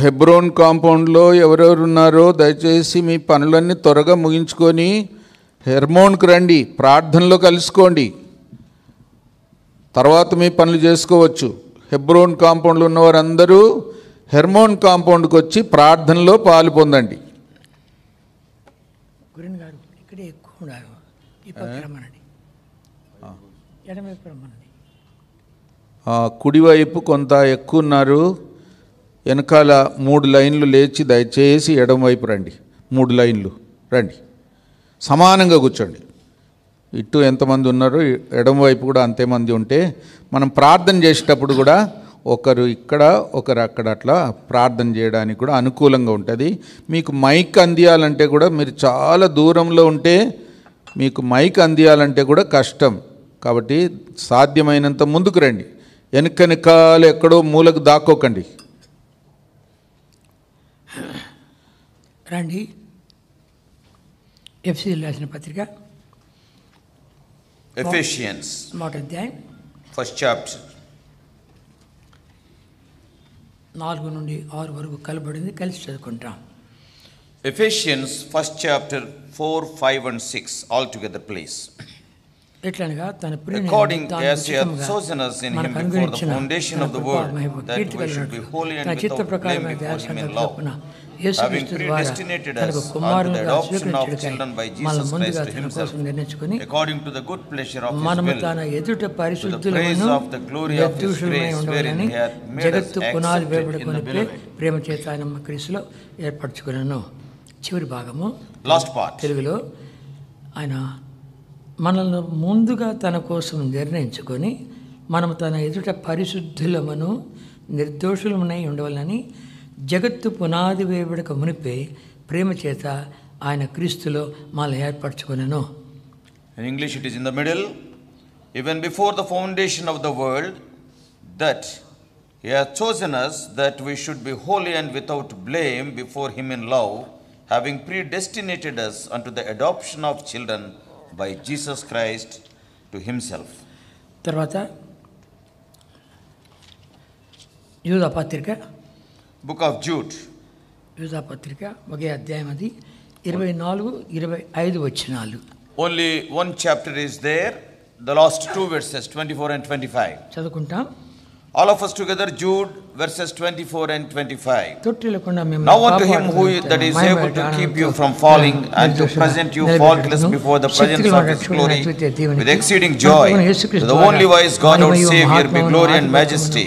హెబ్రోన్ కాంపౌండ్లో ఎవరెవరు ఉన్నారో దయచేసి మీ పనులన్నీ త్వరగా ముగించుకొని హెర్మోన్కి రండి, ప్రార్థనలో కలుసుకోండి, తర్వాత మీ పనులు చేసుకోవచ్చు. హెబ్రోన్ కాంపౌండ్లో ఉన్నవారందరూ హెర్మోన్ కాంపౌండ్కి వచ్చి ప్రార్థనలో పాలు పొందండి. గురుని గారు ఇక్కడే ఎక్కువ ఉన్నారు, ఈ పక్క రమ్మనండి, ఎడమవైపు రమ్మనండి. కుడివైపు కొంత ఎక్కువ ఉన్నారు, వెనకాల 3 లైన్లు లేచి దయచేసి ఎడమవైపు రండి. 3 లైన్లు రండి, సమానంగా కూర్చోండి. ఇటు ఎంతమంది ఉన్నారో ఎడమవైపు కూడా అంతేమంది ఉంటే మనం ప్రార్థన చేసేటప్పుడు కూడా ఒకరు ఇక్కడ ఒకరు అక్కడ అట్లా ప్రార్థన చేయడానికి కూడా అనుకూలంగా ఉంటుంది. మీకు మైక్ అందియాలంటే కూడా మీరు చాలా దూరంలో ఉంటే మీకు మైక్ అందియాలంటే కూడా కష్టం. కాబట్టి సాధ్యమైనంత ముందుకు రండి, వెనకనకాలు ఎక్కడో మూలకు దాక్కోకండి. రండి. ఎఫ్సీ రాసిన పత్రిక Ephesians, మొదటి అధ్యాయం 1st chapter, 4 నుండి 6 వరకు కలబడింది, కలిసి చదువుకుంటాం. Ephesians 1st chapter 4, 5 and 6 all together please. ఎట్లనగా తన According as he hath chosen us in him before the foundation of the world, that we should be holy and without blame before him in love, having predestinated us unto the adoption of children by Jesus Christ to himself, according to the good pleasure of his will, to the praise of the glory of his grace, wherein he hath made us accepted in the beloved. ప్రేమ చేత ఆయన క్రీస్తులో ఏర్పరచుకున్నాను. చివరి భాగము Last part. తెలుగులో ఆయన మనల్ని ముందుగా తన కోసం నిర్ణయించుకొని మనము తన ఎదుట పరిశుద్ధులమును నిర్దోషులమునై ఉండవాలని జగత్తు పునాది వేయబడక మునిపే ప్రేమ చేత ఆయన క్రీస్తులో మనల్ని ఏర్పరచుకొనెను. In English it is in the middle. Even before the foundation of the world, that he hath chosen us that we should be holy and without blame before him in love, having predestinated us unto the adoption of children by Jesus Christ to himself. తర్వాత యూదా పత్రిక, Book of Jude. యూదా పత్రిక ఒకే అధ్యాయం, అది 24, 25 వచనాలు. Only one chapter is there, the last 2 verses 24 and 25. చదువుకుంటాం. All of us together, Jude verses 24 and 25. తొట్టిల్లకుండా మేము Now unto him who that is able to keep you from falling and to present you faultless before the presence of his glory with exceeding joy, to the only wise God our Savior be glory and majesty,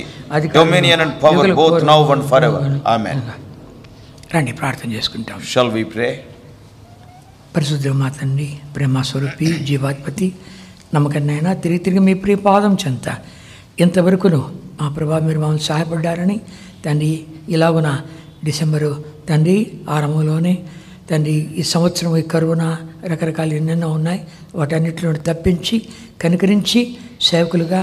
dominion and power both now and forever. Amen. రండి ప్రార్థన చేసుకుంటాం. Shall we pray? పరిశుద్ధ మా తండ్రి, ప్రేమ స్వరూపి, జీవాధిపతి, నమ్మకన్నైనా తిరిగి మీ ప్రియ పాదం చెంత ఇంతవరకును మా ప్రభా మీరు మమ్మల్ని సహాయపడ్డారని తండ్రి, ఇలాగున డిసెంబరు తండ్రి ఆరంభంలోనే తండ్రి ఈ సంవత్సరం ఈ కరోనా రకరకాలు ఎన్నెన్నో ఉన్నాయి, వాటన్నిటిలో తప్పించి కనికరించి సేవకులుగా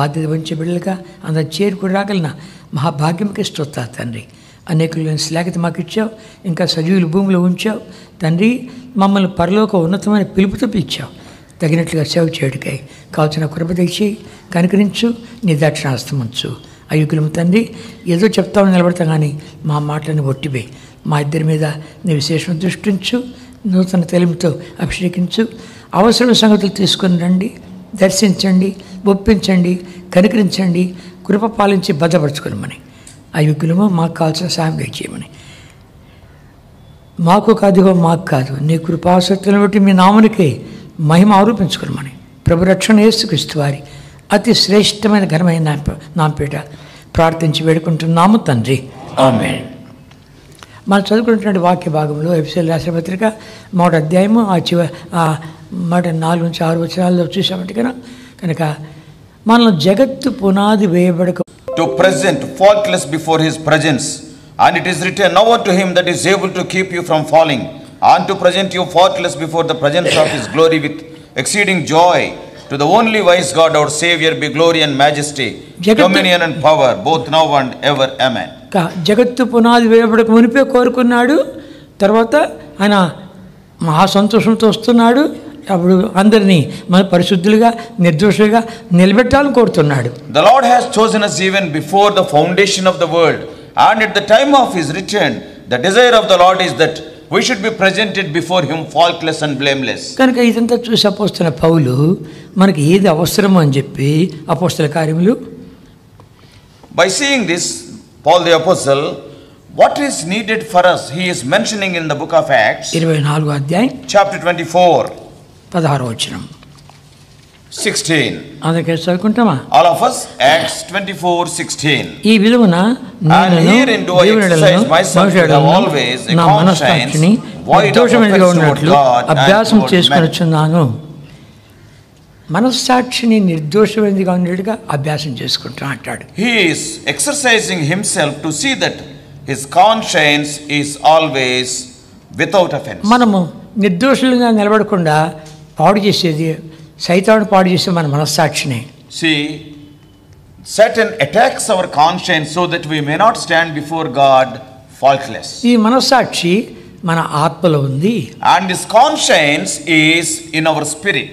బాధ్యత వహించే బిడ్డలుగా అందరూ చేరుకుని రాగలిగిన మహాభాగ్యంకి స్తోత్రాలు తండ్రి. అనేకులు శ్లాఘత మాకు ఇచ్చావు, ఇంకా సజీవులు భూమిలో ఉంచావు తండ్రి, మమ్మల్ని పరలోక ఉన్నతమైన పిలుపుతో ఇచ్చావు. తగినట్లుగా సేవ చేయడికై కావాల్సిన కృప తెచ్చి కనుకరించు, నీ దక్షిణాస్తం ఉంచు. అయుకులము తండ్రి, ఏదో చెప్తామని నిలబడతాం కానీ మా మాటలను ఒట్టిపోయి మా ఇద్దరి మీద నీ విశేషం దృష్టించు, నూతన తెలివితో అభిషేకించు. అవసరమైన సంగతులు తీసుకుని రండి, దర్శించండి, ఒప్పించండి, కనుకరించండి, కృప పాలించి భద్రపరచుకోమని అయుకులము మాకు కావాల్సిన సాయం దయచేయమని, మాకు కాదుగో మాకు కాదు నీ కృపాసక్తులను బట్టి మీ నామునికే మహిమ ఆరోపించుకోమని ప్రభు రక్షణ యేసుక్రీస్తు వారి అతి శ్రేష్టమైన ఘనమైన నామపేట ప్రార్థించి వేడుకుంటున్నాము తండ్రి, ఆమేన్. మనం చదువుకున్నటువంటి వాక్య భాగంలో ఎఫెసీయులకు రాసిన పత్రిక 1వ అధ్యాయము మాట 4 నుంచి 6 వచనాల్లో చూసామంటే కనుక మనల్ని జగత్తు పునాది వేయబడక To present faultless before his presence, and it is written, now unto him that is able to keep you from falling, and to present you faultless before the presence of his glory with exceeding joy, to the only wise God our Savior be glory and majesty, dominion and power both now and ever. Amen. జగత్తు పునాది వేయబడక మునిపే కోరుకున్నాడు, తర్వాత ఆయన మహా సంతోషంతో వస్తున్నాడు. అప్పుడు అందరినీ మన పరిశుద్ధులుగా నిర్దోషులుగా నిలబెట్టాలని కోరుతున్నాడు. The Lord has chosen us even before the foundation of the world, And at the time of his return, the desire of the Lord is that we should be presented before him faultless and blameless. కనుక ఇదంతా చూసి అపోస్తలుడైన పౌలు మనకి ఏది అవసరమో అని చెప్పి అపోస్తల కార్యములు By seeing this, Paul the apostle, what is needed for us, he is mentioning in the book of Acts, 24వ అధ్యాయం chapter 24, 16వ వచనం 16. అందుకే చదువుకుంటామా? All of us, Acts 24:16. ఈ విధమున And herein do I exercise myself to have always a నా మనస్సాక్షిని conscience void of నిర్దోషమైనదిగా offense toward ఉన్నట్లు God and అభ్యాసం toward men. చేసుకొనిచున్నాను. మనస్సాక్షిని నిర్దోషమైనదిగా ఉన్నట్టుగా అభ్యాసం చేసుకుంటా అంటాడు. He is exercising himself to see that his conscience is always without offense. మనము నిర్దోషులుగా నిలబడకుండా పాడు చేసేది సైతాను పాడు చేసే మన మనస్సాక్షిని. See, Satan attacks our conscience so that we may not stand before God faultless. ఈ మనస్సాక్షి మన ఆత్మలో ఉంది. And this conscience is in our spirit.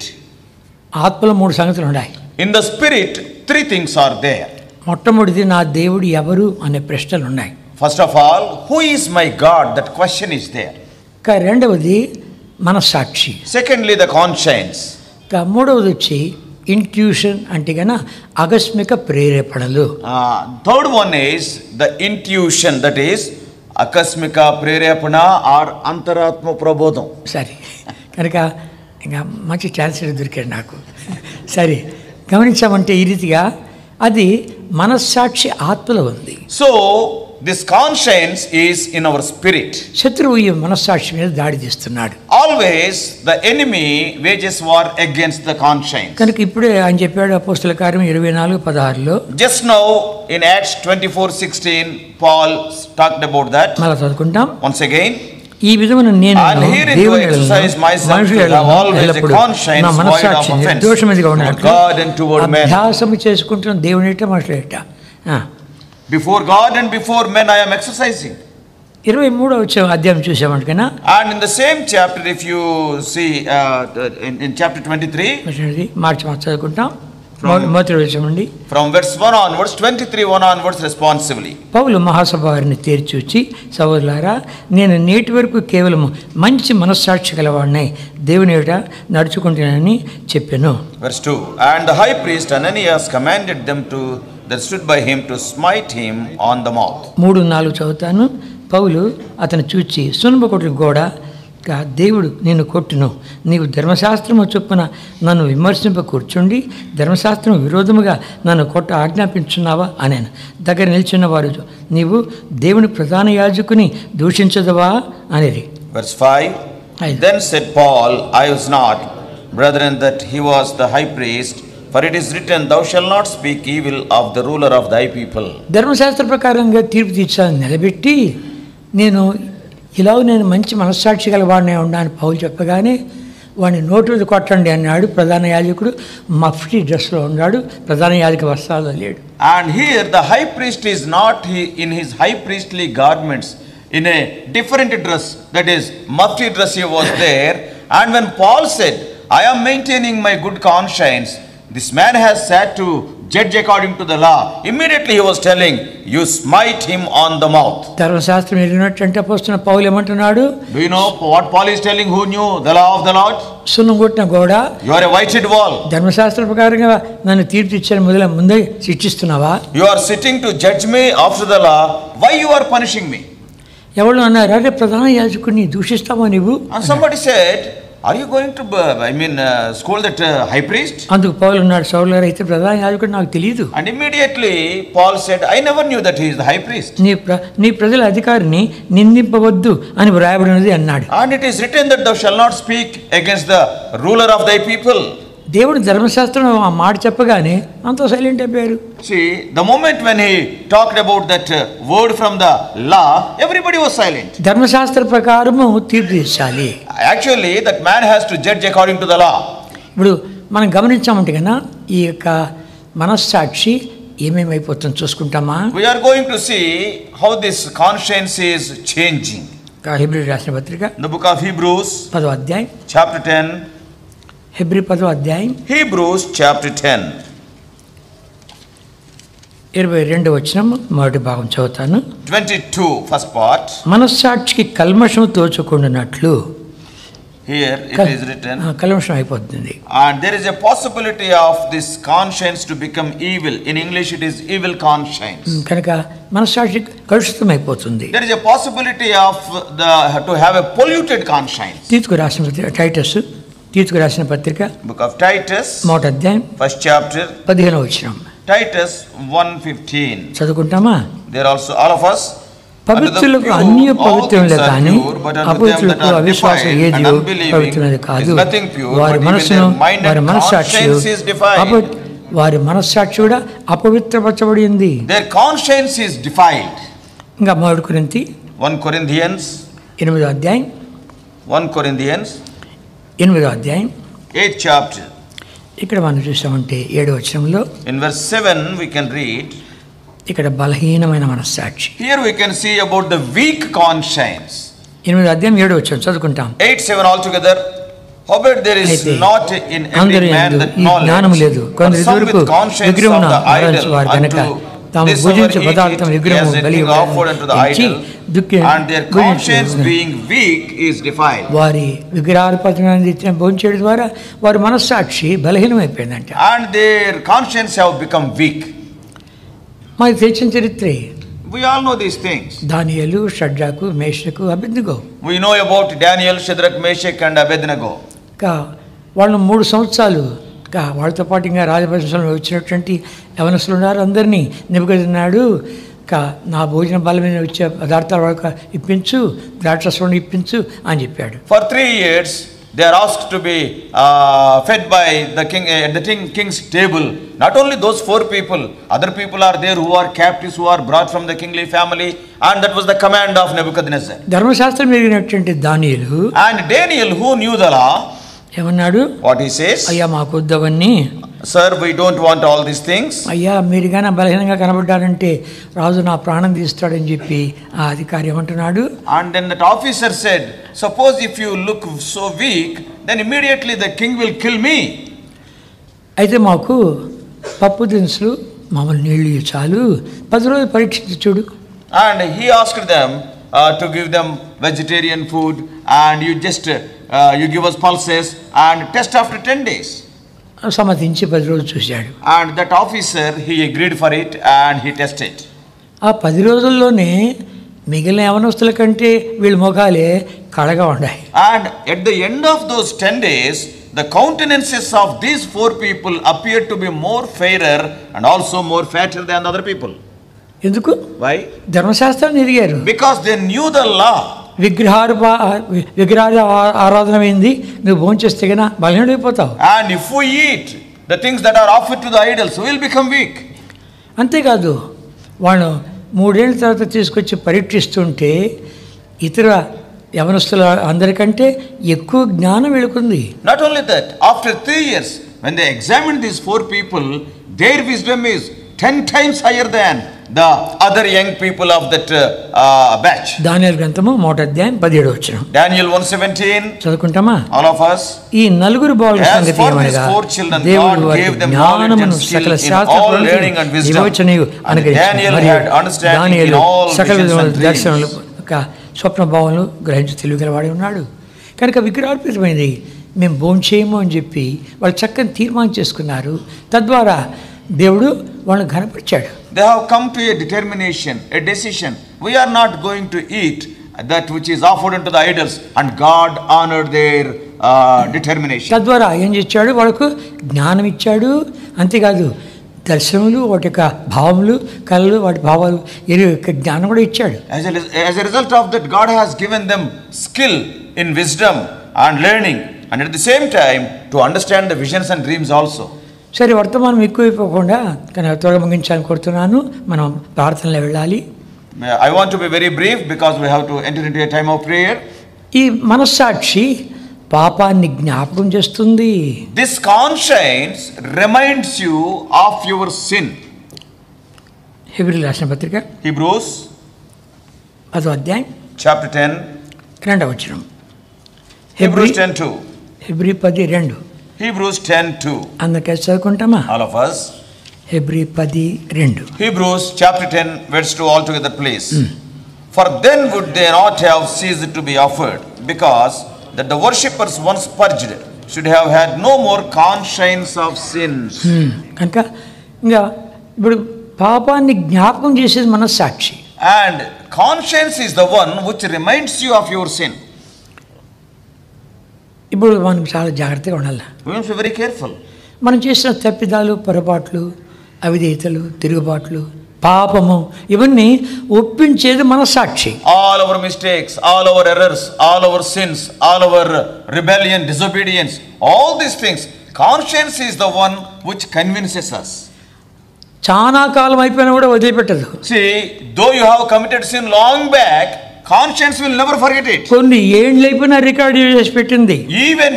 ఆత్మలో 3 సంగతులు ఉన్నాయి. In the spirit, 3 things are there. మొట్టమొదటిది నా దేవుడు ఎవరు అనే ప్రశ్నలు ఉన్నాయి. First of all, who is my God? That question is there. రెండవది మనస్సాక్షి. Secondly, the conscience. మూడవది వచ్చి ఇంట్యూషన్ అంటే గన ఆకస్మిక ప్రేరేపణలు. Third one is the intuition, that is akasmika prerepana or antaratma prabodham. సరే, కనుక ఇంకా మంచి ఛాన్స్ దొరికాడు నాకు. సరే, గమనించామంటే ఈ రీతిగా అది మనస్సాక్షి ఆత్మలో ఉంది. So this conscience is in our spirit. శత్రువు ఈ మనస్సాక్షి మీద దాడి చేస్తున్నాడు. Always the enemy wages war against the conscience. కనుక ఇప్పుడే ఆయన చెప్పాడు అపోస్తల కార్యం 24:16లో. Just now in Acts 24:16 Paul talked about that. మళ్ళా చదువుకుంటాం. Once again, ఈ విధమున నేను And herein do I exercise myself to have always a conscience నా void of మనస్సాక్షి offense నిర్దోషమైనదిగా toward ఉన్నట్లు God and toward men. అభ్యాసము చేసుకుంటున్న దేవుని ఎట్ట మనుషులేట. Before God and before men I am exercising. 23వ అధ్యాయం చూసామంట కన్నా. And in the same chapter, if you see in chapter 23, మార్చి చదువుకుంటాం. మొదటి వచ్చామండి. From verse 1 onwards, 23:1 onwards responsively. పౌలు మహాసభ వారిని తీర్చూచి, సహోదరులారా, నేను నేటి వరకు కేవలం మంచి మనస్సాక్షి గలవాడిని దేవుని ఎదుట నడుచుకుంటున్నానని చెప్పాను. Verse 2. And the high priest Ananias commanded them that stood by him to smite him on the mouth. 3-4 చదువుతాను. పౌలు అతను చూచి, సున్నపకొట్టు గోడ దేవుడు నిన్ను కొట్టును, నీవు ధర్మశాస్త్రము చొప్పున నన్ను విమర్శింప కూర్చుండి ధర్మశాస్త్రం విరోధముగా నన్ను కొట్ట ఆజ్ఞాపించున్నావా అనేను. దగ్గర నిల్చున్న వారు, నీవు దేవుని ప్రధాన యాజకుని దూషించదవా అనేది. Verse 5. Then said Paul, I was not, brethren, that he was the high priest, for it is written, thou shalt not speak evil of the ruler of thy people. ధర్మశాస్త్ర ప్రకారంగా తీర్పు తీర్చాలని నిలబెట్టి నేను మంచి మనస్సాక్షి గల వాడిని ఉన్నాను పౌలు చెప్పగానే వాడిని నోటు మీద కొట్టండి అన్నాడు. ప్రధాన యాజకుడు మఫ్టీ డ్రెస్లో ఉన్నాడు, ప్రధాన యాజక వస్త్రాల్లో లేడు. And here the high priest is not in his high priestly garments, in a different dress, that is mufti dress he was there. And when Paul said, I am maintaining my good conscience, this man has sat to judge according to the law. Immediately he was telling, you smite him on the mouth. ధర్మశాస్త్రం ఎరిగినట్టు అపోస్తలుడైన పౌలు ఏమంటున్నాడు? Do you know what Paul is telling? Who knew the law of the Lord? సున్నం కొట్టిన గోడ, you are a whited wall. ధర్మశాస్త్ర ప్రకారంగా నన్ను తీర్పు ఇచ్చాను ముందే శిక్షిస్తున్నావా? You are sitting to judge me after the law. Why you are punishing me? ఎవరు అన్నారు, అరే ప్రధాన యాజకుడిని దూషిస్తావా నీవు? And somebody said, are you going to scold that high priest? అందుకు పౌలు అన్నాడు, సౌలుగారు, అయితే ప్రధాన యాజకుడు నాకు తెలియదు. And immediately Paul said, I never knew that he is the high priest. నీ ప్రజల అధికారిని నిందింపవద్దు అని వ్రాయబడినది అన్నాడు. And it is written that thou shalt not speak against the ruler of thy people. దేవుడు ధర్మశాస్త్రం ఆ మాట చెప్పగానే అంత సైలెంట్ అయిపోయారు. See, the moment when he talked about that word from the law, everybody was silent. ధర్మశాస్త్ర ప్రకారము తీర్పు తీర్చాలి. Actually that man has to judge according to the law. ఇప్పుడు మనం గమనించామంటే కన్నా ఈ యొక్క మనస్సాక్షి ఏమేమైపోతుందో చూసుకుంటామా? We are going to see how this conscience is changing. Hebrew రాసిన పత్రిక The book of Hebrews, 10వ అధ్యాయం, chapter 10. హెబ్రీ 10వ అధ్యాయం, Hebrews chapter 10. 22వ వచనం మొదటి భాగం చదువుతాను. 22, first part. మనస్సాక్షికి కల్మషం తోచుకుంటున్నట్లు. Here it is written, కల్మషం అయిపోతుంది. and there is a possibility of this conscience to become evil. In English it is evil conscience. కనుక మనస్సాక్షి కలుషితం అయిపోతుంది. There is a possibility of to have a polluted conscience. తీతుకు రాసిన పత్రిక Book of Titus, మొదటి అధ్యాయం 1st chapter, 15వ వచనం. Titus 1:15. చదువుకుంటామా? There also all of us, పవిత్రులకు అన్ని పవిత్రులే కానీ అపవిత్రులకు అవిశ్వాసం ఏది పవిత్రమైనది కాదు. వారి మనస్సాక్షి కూడా అపవిత్రపరచబడింది. Their conscience is defiled. ఇంకా 1 Corinthians 8వ అధ్యాయం 1 Corinthians 8వ అధ్యాయం 8th chapter. ఇక్కడ మనం చూసామంటే 7వ వచనంలో In verse 7 we can read, ఇక్కడ బలహీనమైన మనస్సాక్షి. here we can see about the weak conscience. 8వ అధ్యాయం 7వ వచనం చదువుకుంటాం. 8-7 altogether. Howbeit there is not in every man that knowledge, but some with conscience of the idol unto this our eating as a thing offered unto the idol, and their conscience being weak is defiled. వారి విగ్రహార్పణను ఇచ్చిన భోంచేయడం ద్వారా వారి మనస్సాక్షి బలహీనమైపోయిందంట. And their conscience have become weak. మరి తెచ్చిన చరిత్రే. We all know these things. దానియేలు, షడ్రకు, మేషకు, అబేద్నెగో. We know about Daniel, Shadrach, Meshach and Abednego. వాళ్ళు 3 సంవత్సరాలు వాళ్ళతో పాటు ఇంకా రాజపరిశ్రమలో వచ్చినటువంటి యవనస్తులు ఉన్నారు. అందరినీ నెబుకద్నెజరు నా భోజన బల మీద వచ్చే పదార్థాలు వాళ్ళకి ఇప్పించు, ద్రాక్షరసం ఇప్పించు అని చెప్పాడు. For 3 years they are asked to be fed by the king at the king's table. Not only those 4 people, other people are there who are captives, who are brought from the kingly family, and that was the command of Nebuchadnezzar. ధర్మశాస్త్రం ఎరిగినటువంటి దానియేలు, and Daniel who knew the law, ఏమన్నాడు? what he says, అయ్యా మాకు వద్దవన్నీ, sir we don't want all these things. అయ్యా మీరు గాన బలహీనంగా కనబడ్డారంటే రాజు నా ప్రాణం తీస్తాడని చెప్పి ఆ అధికారి ఏమంటున్నాడు? And then that officer said, suppose if you look so weak, then immediately the king will kill me. అయితే మాకు పప్పు దినుసులు మామూలు నీళ్ళు చాలు, 10 రోజులు పరీక్షించి చూడు. And he asked them to give them vegetarian food, and you just you give us pulses and test after 10 days. సమ్మతించి 10 రోజులు చూశాడు. And that officer he agreed for it and he tested. ఆ 10 రోజుల్లోనే మిగిలిన యవనస్తుల కంటే వీళ్ళ ముఖాలే కళగా ఉన్నాయి. And at the end of those 10 days the countenances of these 4 people appeared to be more fairer and also more fatter than the other people. ఎందుకు? Why? ధర్మశాస్త్రాన్ని ఎరిగారు. Because they knew the law. విగ్రహ ఆరాధన అయింది, నువ్వు భోంచేస్తే గన బలహీనమైపోతావు. And if we eat the things that are offered to the idols, we will become weak. అంతేకాదు, వాళ్ళు 3 ఏళ్ళ తర్వాత తీసుకొచ్చి పరీక్షిస్తుంటే ఇతర యవనస్తుల అందరికంటే ఎక్కువ జ్ఞానం వెళుకుంది. Not only that, after 3 years when they examined these 4 people, their wisdom is 10 times higher than the other young people of that batch. దానియేలు గ్రంథము 1వ అధ్యాయం 17వ వచనం. Daniel 1:17 చదువుకుంటామా? All of us. ఈ నలుగురు బాలుల సంగతి ఏమనగా దేవుడు వారికి జ్ఞానమును సకల శాస్త్రములను వివేచనయు అనుగ్రహించాడు. దానియేలు సకల దర్శనములు స్వప్న భావనలు గ్రహించి తెలివిగలవాడి ఉన్నాడు. కనుక విగ్రహార్పితమైంది మేము భోంచేయము అని చెప్పి వాళ్ళు చక్కని తీర్మానం చేసుకున్నారు. తద్వారా దేవుడు వాళ్ళని ఘనపరిచాడు. They have come to a determination, a decision. We are not going to eat that which is offered unto the idols, and God honored their determination. తద్వారా ఏం చేశాడు? వాళ్ళకు జ్ఞానం ఇచ్చాడు. అంతేకాదు దర్శనములు, వాటి యొక్క భావములు, కళలు, వాటి భావాలు యొక్క జ్ఞానం కూడా ఇచ్చాడు. As a result of that, God has given them skill in wisdom and learning, and at the same time to understand the visions and dreams also. సరే, వర్తమానం ఎక్కువైపోకుండా కానీ త్వరగా ముగించాలని కోరుతున్నాను. మనం ప్రార్థనలో వెళ్ళాలి. I want to be very brief because we have to enter into a time of prayer. ఈ మనస్సాక్షి పాపాన్ని జ్ఞాపకం చేస్తుంది. This conscience reminds you of your sin. హెబ్రీయులకు రాసిన పత్రిక Hebrews 10వ అధ్యాయం chapter 10 2వ వచనం. Hebrews 10:2. హెబ్రీ 10:2. Hebrews 10:2. అందుకే చదువుకుంటామా? All of us. Hebrew 10:2. Hebrews chapter 10 verse 2 all together please. For then would they not have ceased to be offered, because that the worshippers once purged should have had no more conscience of sins. కనుక ఇంకా ఇప్పుడు పాపాన్ని జ్ఞాపకం చేసేది మనస్సాక్షి. And conscience is the one which reminds you of your sin. ఇప్పుడు మనం చాలా జాగ్రత్తగా ఉండాలి. We must be very careful. మనం చేసిన తప్పిదాలు, పొరపాట్లు, అవిధేయతలు, తిరుగుబాట్లు, పాపము ఇవన్నీ ఒప్పించేది మనస్సాక్షి. All our mistakes, all our errors, all our sins, all our rebellion, disobedience, all these things, conscience is the one which convinces us. చాలా కాలం అయిపోయినా కూడా వదిలిపెట్టదు. See, though you have committed sin long back, conscience will never forget it. కొన్ని ఏళ్ళు అయిపోయినా record చేసి పెట్టింది. Even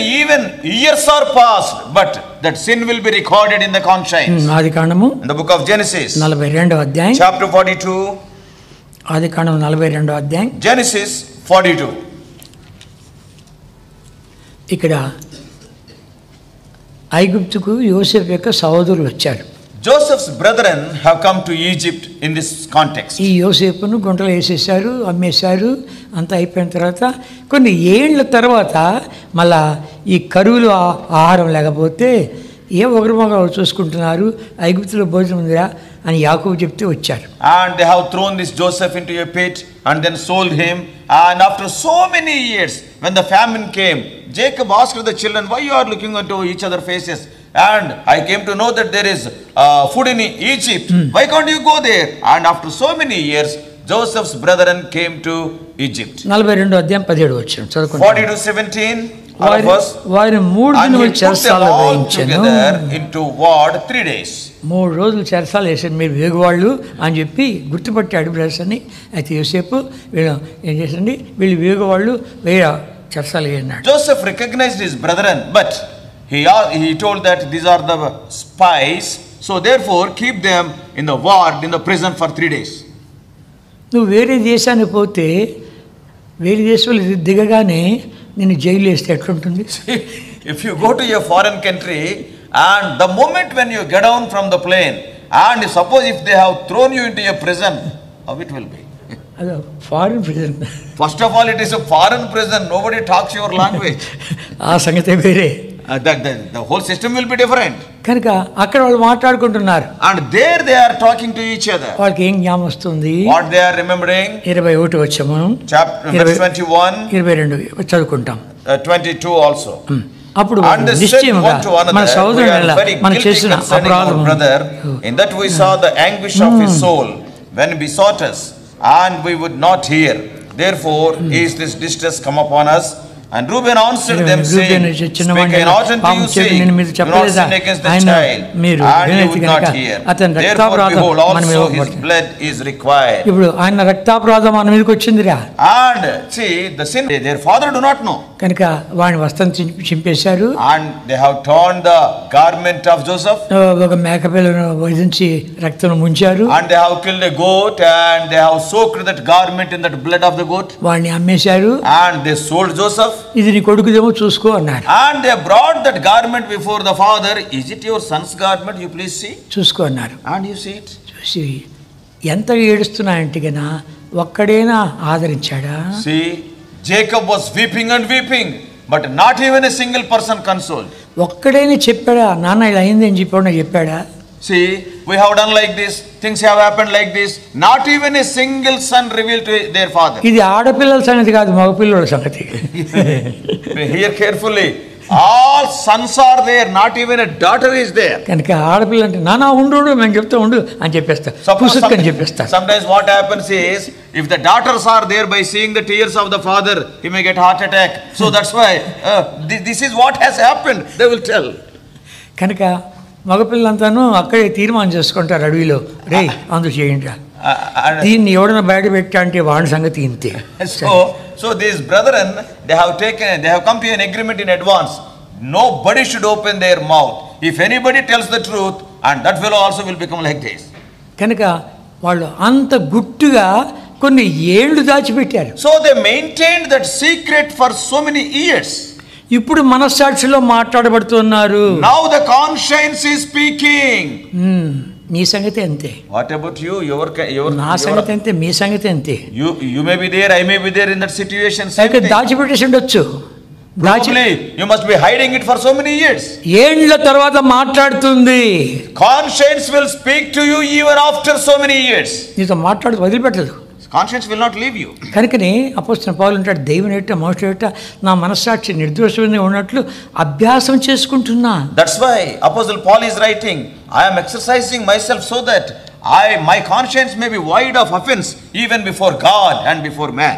years are passed, but that sin will be recorded in the conscience. ఆదికాండము In the book of Genesis, 42వ అధ్యాయం, chapter 42, ఆదికాండం 42వ అధ్యాయం, Genesis 42. ఇక్కడ ఐగుప్తుకు యోసేపు యొక్క సహోదరులు వచ్చారు. Joseph's brethren have come to Egypt in this context. ఈ యోసేపును గుంటలో వేసేసారు, అమ్మేశారు. అంతా అయిపోయిన తర్వాత కొన్ని ఏళ్ళ తర్వాత మళ్ళా ఈ కరువులు ఆహారం లేకపోతే ఏ ఒకరి మగవారు చూసుకుంటున్నారు, ఐగుప్తులో భోజనం ఉందిరా అని యాకోబు చెప్తే వచ్చారు. And they have thrown this Joseph into a pit and then sold him. And after so many years, when the famine came, Jacob asked the children, why you are looking into each other's faces? And I came to know that there is food in Egypt. Why can't you go there? And after so many years, Joseph's brethren came to Egypt. 42వ అధ్యాయం 17 వచనం చదువుకుందాం. 42:17. వారిని 3 దినములు చెరసాలలో వేయించెను. into ward 3 days. 3 రోజులు చెరసాలు వేసారు, మీరు వేగువాళ్ళు అని చెప్పి గుర్తుపట్టాడు బ్రదర్స్ అని. అయితే యోసేపు వీళ్ళు ఏం చేసండి, వీళ్ళు వేగువాళ్ళు చెరసాలు వేయన్నాడు. Joseph recognized his brethren, but he told that these are the spies, so therefore keep them in the ward, in the prison for 3 days. నువ్వు వేరే దేశానికి పోతే వేరే దేశంలో దిగగానే నేను జైలు వేస్తే ఎట్లుంటుంది? If you go to a foreign country and the moment when you get down from the plane and suppose if they have thrown you into a prison, how it will be? అదే foreign prison. First of all, it is a foreign prison, nobody talks your language. ఆ సంగతే వేరే. The whole system will be different. కనుక అక్కడ వాళ్ళు మాట్లాడుకుంటున్నారు. And there they are talking to each other. వాళ్ళకి ఏం జ్ఞాపకం వస్తుంది? What they are remembering? 21 వచ్చాము, chapter 21, 22 చదువుకుంటాం. 22 also. అప్పుడు నిశ్చయముగా మన సహోదరుల మనం చేసిన అపరాధము, in that we saw the anguish of his soul when he besought us, and we would not hear. Therefore is this distress come upon us. And Reuben answered them, saying, Speak I not unto you, saying, Do not sin against the child, and you would not hear. Therefore, behold, also his blood is required. ఇప్పుడు ఆయన రక్తాపరాధం మన మీదకి వచ్చిందిరా. And see, the sin their father do not know. కనుక వాని వస్త్రం చింపేశారు. And they have torn the garment of Joseph. ఒక మేకపిల్లను వధించి రక్తం ముంచారు. And they have killed a goat, and they have soaked that garment in that blood of the goat. వాడిని అమ్మేశారు. And they sold Joseph. ఇది నీ కొడుకుదేమో చూసుకో అన్నారు. And they brought that garment before the father. Is it your son's garment? You please see. చూసుకో అన్నారు. And you see it. చూసి ఎంత ఏడుస్తున్నాయంటే గనా ఒక్కడేనా ఆదరించాడా? See, Jacob was weeping and weeping, but not even a single person consoled. ఒక్కడైనా చెప్పాడా, నాన్న ఇలా అయింది అని చెప్పాడా? See, we have done like this, things have happened like this. Not even a single son revealed to their father. ఇది ఆడపిల్లల సంగతి కాదు, మగపిల్లల సంగతి. Hear carefully. All sons are there, not even a daughter is there. కనుక ఆడపిల్ల అంటే నానా ఉండు మేము చెప్తా ఉండు అని చెప్పేస్తా, పుసుక్కని చెప్పేస్తా. Sometimes what happens is, if the daughters are there, by seeing the tears of the father, he may get heart attack. So that's why this is what has happened, they will tell. కనుక మగపిల్లంతాను అక్కడే తీర్మానం చేసుకుంటారు అడవిలో, రే అందుకు చేయండి, దీన్ని ఎవడన్నా బయట పెట్టా అంటే వాడి సంగతి ఇంతే. So these brethren, they have come to an agreement in advance. Nobody should open their mouth. If anybody tells the truth, and that fellow also will become like this. కనుక వాళ్ళు అంత గుట్టుగా కొన్ని ఏళ్ళు దాచిపెట్టారు. So they maintained that secret for so many years. ఇప్పుడు మనస్సాక్షిలో మాట్లాడబడుతున్నారు. Now the conscience is speaking. మీ సంగతి అంతే. What about you? నా సంగతి అంతే, మీ సంగతి అంతే. You may be there, I may be there in that situation. దాచిపెట్టేసి ఉండొచ్చు. You must be hiding it for so many years. ఏండ్ల తర్వాత మాట్లాడుతుంది. Conscience will speak to you even after so many years. నీతో మాట్లాడు వదిలిపెట్టదు. Conscience will not leave you. కనుకనే అపోస్తలుడైన పౌలు అంటాడు, దేవుని ఎదుట మనుషుల ఎదుట నా మనస్సాక్షి నిర్దోషంగా ఉన్నట్లు అభ్యాసం చేసుకుంటున్నా. That's why Apostle Paul is writing, I am exercising myself so that my conscience may be void of offense even before God and before man.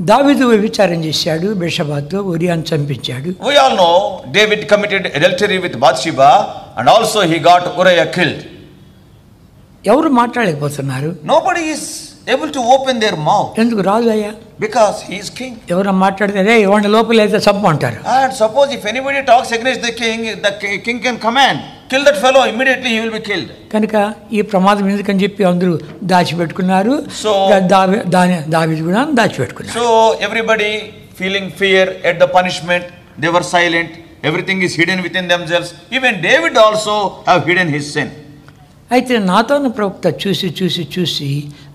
దావీదు వ్యభిచారం చేశాడు, బెషబాతో ఉరియాను చంపించాడు. We all know David committed adultery with Bathsheba and also he got Uriah killed. ఎవరు మాట్లాడలేకపోతున్నారు. Nobody is able to open their mouth. ఎందుకు? రాజు అయ్యా. Because he is king. ఎవరు మాట్లాడితే రే వాడి లోపల అయితే చంపు అంటారు. And suppose if anybody talks against the king can command, kill that fellow, immediately he will be killed. కనుక ఈ ప్రమాదం ఎందుకని చెప్పి అందరూ దాచిపెట్టుకున్నారు. So దావీదు కూడా దాచిపెట్టుకున్నారు. So everybody feeling fear at the punishment, they were silent. Everything is hidden within themselves. Even David also have hidden his sin. అయితే నాతాను ప్రవక్త చూసి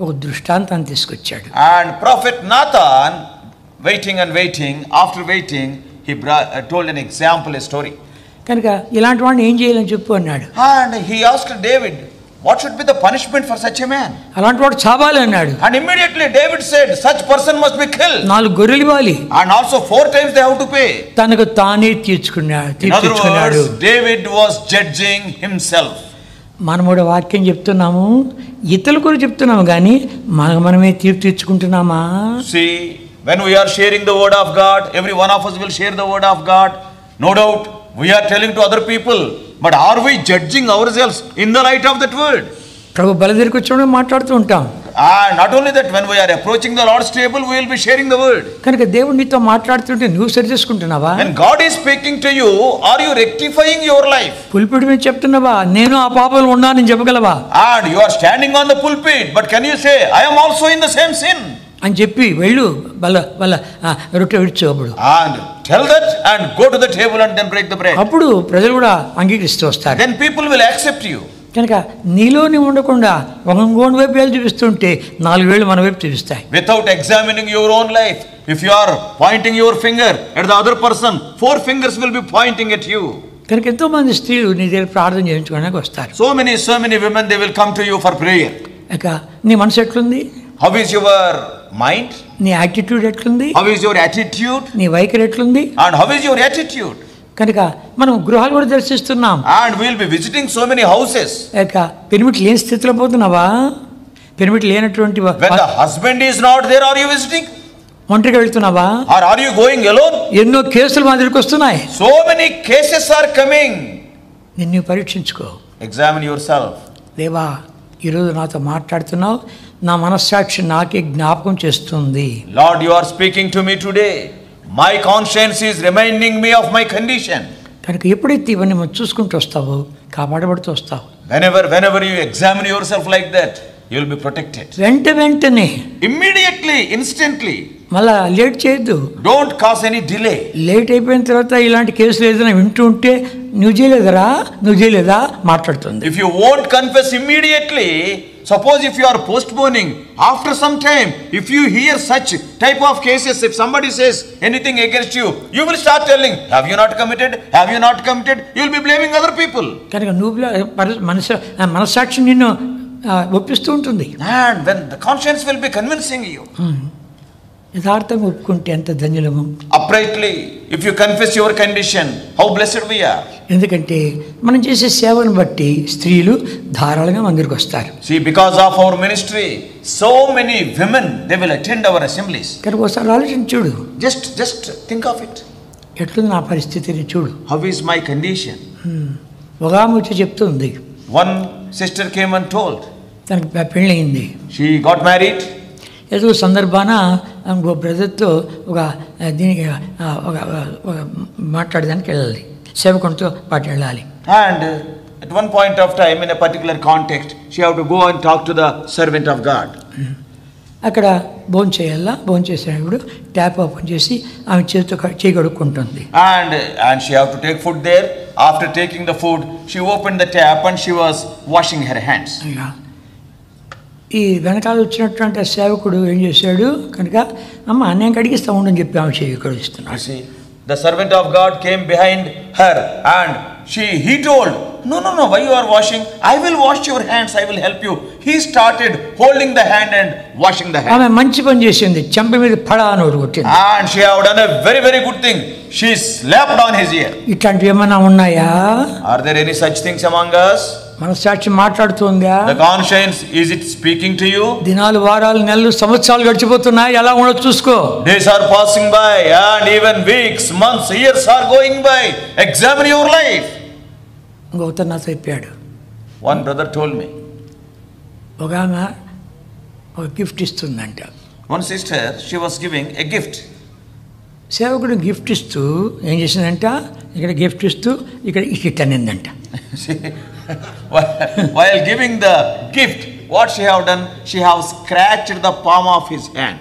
ఒక దృష్టాంతాన్ని తీసుకొచ్చాడు. And prophet Nathan, waiting, after waiting, he told an example, a story. కనుక ఇలాంటి వాడిని ఏం చేయాలని చెప్పు అన్నాడు. And he asked David, what should be the punishment for such a man? అలాంటి వాడు చావాలి అన్నాడు. And immediately David said, such person must be killed. 4 గొర్రెలు ఇవ్వాలి. And also 4 times they have to pay. తనకు తానే తీర్చుకున్నాడు. In other words, David was judging himself. మనముడు వాక్యం చెప్తున్నాము, ఇతరుల గురించి చెప్తున్నాము కానీ మనమే తీర్చుకుంటున్నామా? See, when we are sharing the word of God, every one of us will share the word of God. No doubt we are telling to other people, but are we judging ourselves in the light of that word? ప్రభు బలిదరికి వచ్చినప్పుడు మాట్లాడుతూ ఉంటాం. And not only that, when we are approaching the Lord's table, we will be sharing the word. కనుక దేవుడు నీతో మాట్లాడుతుంటే నువ్వు సరి చేసుకుంటున్నావా? When God is speaking to you, are you rectifying your life? Pulpit మీద చెప్తున్నావా నేను ఆ పాపంలో ఉన్నానని చెప్పగలవా? And you are standing on the pulpit, but can you say I am also in the same sin? అని చెప్పి వెళ్ళు వాళ్ళ రొట్టె విడిచు అప్పుడు. And tell that and go to the table and then break the bread. అప్పుడు ప్రజలు కూడా అంగీకరిస్తూ వస్తారు. Then people will accept you. కనుక నీలోని ఉండకుండా ఒకటి వైపు వేలు చూపిస్తుంటే 4 వేలు మన వైపు చూపిస్తాయి. Without examining your own life, if you are pointing your finger at the other person, 4 fingers will be pointing at you. కనుక ఎంతో మంది స్త్రీలు నీ దగ్గర ప్రార్థన చేయించుకోవడానికి వస్తారు. So many women, they will come to you for prayer. ఇక నీ మనసు ఎట్లుంది? How is your mind? నీ యాటిట్యూడ్ ఎట్లుంది? How is your attitude? నీ వైఖరి ఎట్లుంది? And how is your attitude? కనుక మనం గృహాలు కూడా దర్శిస్తున్నాం. And we will be visiting so many houses. ఇక పెనిమిటి లేని స్థితిలో పోతున్నావా? పెనిమిటి లేనటువంటి when the husband is not there, are you visiting? ఒంటరిగా వెళ్తున్నావా? Or are you going alone? ఎన్నో కేసులు మా దగ్గరికి వస్తున్నాయి. So many cases are coming. నిన్ను పరీక్షించుకో. Examine yourself. దేవా, ఈరోజు నాతో మాట్లాడుతున్నావు, నా మనస్సాక్షి నాకే జ్ఞాపకం చేస్తుంది. Lord, you are speaking to me today. My conscience is reminding me of my condition. కనుక ఎప్పుడైతే ఇవన్నీ మనం చూసుకుంటూ వస్తావో కాపాడబడుతూ వస్తావు. Whenever you examine yourself like that, you will be protected. వెంటనే immediately, instantly. మళ్ళా లేట్ చేయొద్దు. Don't cause any delay. Late అయిపోయిన తర్వాత ఇలాంటి కేసులు ఏదైనా వింటూ ఉంటే నువ్వు చేయలేదా మాట్లాడుతుంది. If you won't confess immediately, suppose if you are postponing, after some time, if you hear such type of cases, if somebody says anything against you, you will start telling, have you not committed? You will be blaming other people. కనుక నువ్వు మనస్సాక్షి నిన్ను ఒప్పిస్తూ ఉంటుంది. And when the conscience will be convincing you. యథార్థంగా ఒప్పుకుంటే ఎంత ధన్యులము. Uprightly, if you confess your condition, how blessed we are. ఎందుకంటే మనం చేసే సేవను బట్టి స్త్రీలు ధారాళంగా మందిరికి వస్తారు. See, because of our ministry, so many women, they will attend our assemblies. కనుక ఒకసారి ఆలోచించి చూడు. Just think of it. ఎట్లుంది నా పరిస్థితిని చూడు. How is my condition? ఒక ఆమె వచ్చి చెప్తుంది. One sister came and told. తనకు పెళ్ళయింది. She got married. ఏదో సందర్భాన ఇంకో బ్రదర్తో దీనికి మాట్లాడడానికి వెళ్ళాలి, సేవకునితో పాటు వెళ్ళాలి. And at one point of time, in a particular context, she had to go and talk to the servant of God. అక్కడ భోజనం చేయాలా, భోజనం చేసేటప్పుడు ట్యాప్ ఓపెన్ చేసి ఆమె చేతితో చేయగడుక్కుంటుంది. And she have to take food there. After taking the food, she opened the tap and she was washing her hands. ఈ వెనకాల వచ్చినటువంటి సేవకుడు ఏం చేశాడు కనుక, అమ్మ నేను కడిగిస్తా ఉండని చెప్పి ఆమె చేయి కడిగిస్తున్నాడు. You see, the servant of God came behind her and he told, no, why you are washing? I will wash your hands, I will help you. He started holding the hand and washing the hand. ఆమె మంచి పని చేసింది, చెంప మీద పడా అని కొట్టింది. And she have done a very, very good thing. She slapped on his ear. ఇట్లాంటివి ఏమైనా ఉన్నాయా? Are there any such things among us? మనసాక్షి మాట్లాడుతుందా? The conscience, is it speaking to you? దినాలు, వారాలు, నెలలు, సంవత్సరాలు గడిచిపోతున్నాయి, ఎలా ఉండదు చూసుకో. Days are passing by and even weeks, months, years are going by. Examine your life. Gautam నాతో చెప్పాడు. One brother told me. ఒక ఆమె ఒక గిఫ్ట్ ఇస్తుందంట. One sister, she was giving a gift. సేవకుడు గిఫ్ట్ ఇస్తూ ఏం చేసిందంట, ఇక్కడ గిఫ్ట్ ఇస్తూ ఇక్కడ ఇట్ అనిందంట. While giving the gift, what she have done? She have scratched the palm of his hand.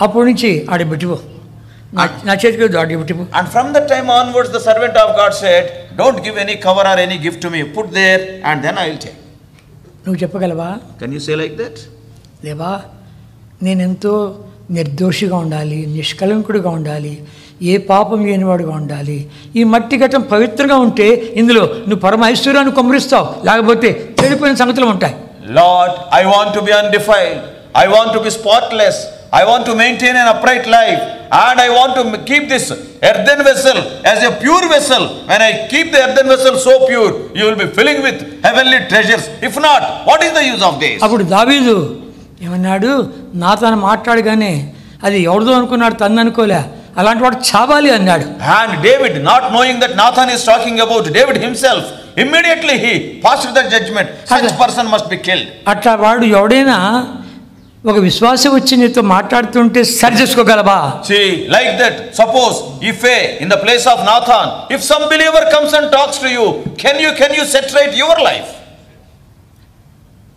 అప్పటి నుంచి ఆడిపెట్టిపో, నా చేతికి ఆడిపెట్టిపో. And from that time onwards, the servant of God said, don't give any cover or any gift to me. Put there and then I will take. నువ్వు చెప్పగలవా? Can you say like that? దేవా, నేనెంతో నిర్దోషిగా ఉండాలి, నిష్కలంకుడిగా ఉండాలి, ఏ పాపం లేనివాడుగా ఉండాలి. ఈ మట్టి ఘటం పవిత్రంగా ఉంటే ఇందులో నువ్వు పరమ ఐశ్వర్యాన్ని కుమ్మరిస్తావు, లేకపోతే చెడిపోయిన సంగతులు ఉంటాయి. Lord, I want to be undefiled. I want to be spotless. I want to maintain an upright life. And I want to keep this earthen vessel as a pure vessel. When I keep the earthen vessel so pure, you will be filling with heavenly treasures. If not, what is the use of this? అప్పుడు దావీదు ఏమన్నాడు, నాతో మాట్లాడగానే అది ఎవరిదో అనుకున్నాడు, తను అనుకోలే, అలాంటి వాడు చావాలి అన్నాడు. And David, not knowing that Nathan is talking about David himself, immediately he passed the judgment. Such person must be killed. అట్లా వాడు ఎవడైనా ఒక విశ్వాసం వచ్చి నీతో మాట్లాడుతుంటే సరి చేసుకోగలవా? See, like that, suppose if in the place of Nathan, if some believer comes and talks to you, can you set right your life?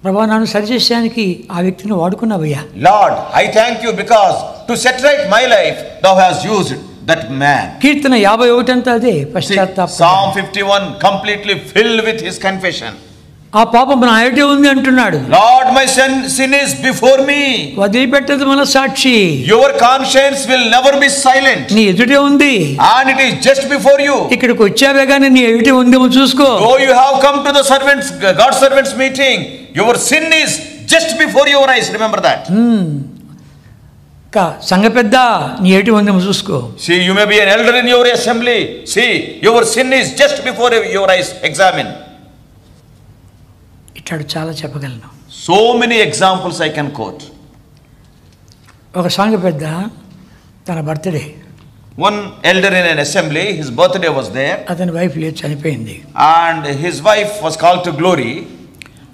ప్రభా, నన్ను సరిచేయడానికి ఆ వ్యక్తిని వాడుకున్నావయ్యా. Lord, I thank you because to set right my life, thou hast used that man. కీర్తన 51 అంతా అదే పశ్చాత్తాపం. Psalm 51 completely filled with his confession. ఆ పాపం నా ఎదుటే ఉంది అంటున్నాడు. Lord, my sin is before me. వదిలిపెట్టదు మన సాక్షి. Your conscience will never be silent. నీ ఎదుటే ఉంది. And it is just before you. ఇక్కడికి వచ్చావే గానీ నీ ఎదుటే ఉందేమో చూసుకో. Though you have come to the God's servants meeting, your sin is just before your eyes. Remember that. సంఘ పెద్ద నీ ఎదుటే ఉందేమో చూసుకో. See, you may be an elder in your assembly. See, your sin is just before your eyes. Examine. ఇట్లాడు చాలా చెప్పగలను. So many examples I can quote. ఒక సంఘ పెద్ద తన birthday, one elder in an assembly, his birthday was there, అతని wife లేదు, చనిపోయింది. and his wife was called to glory.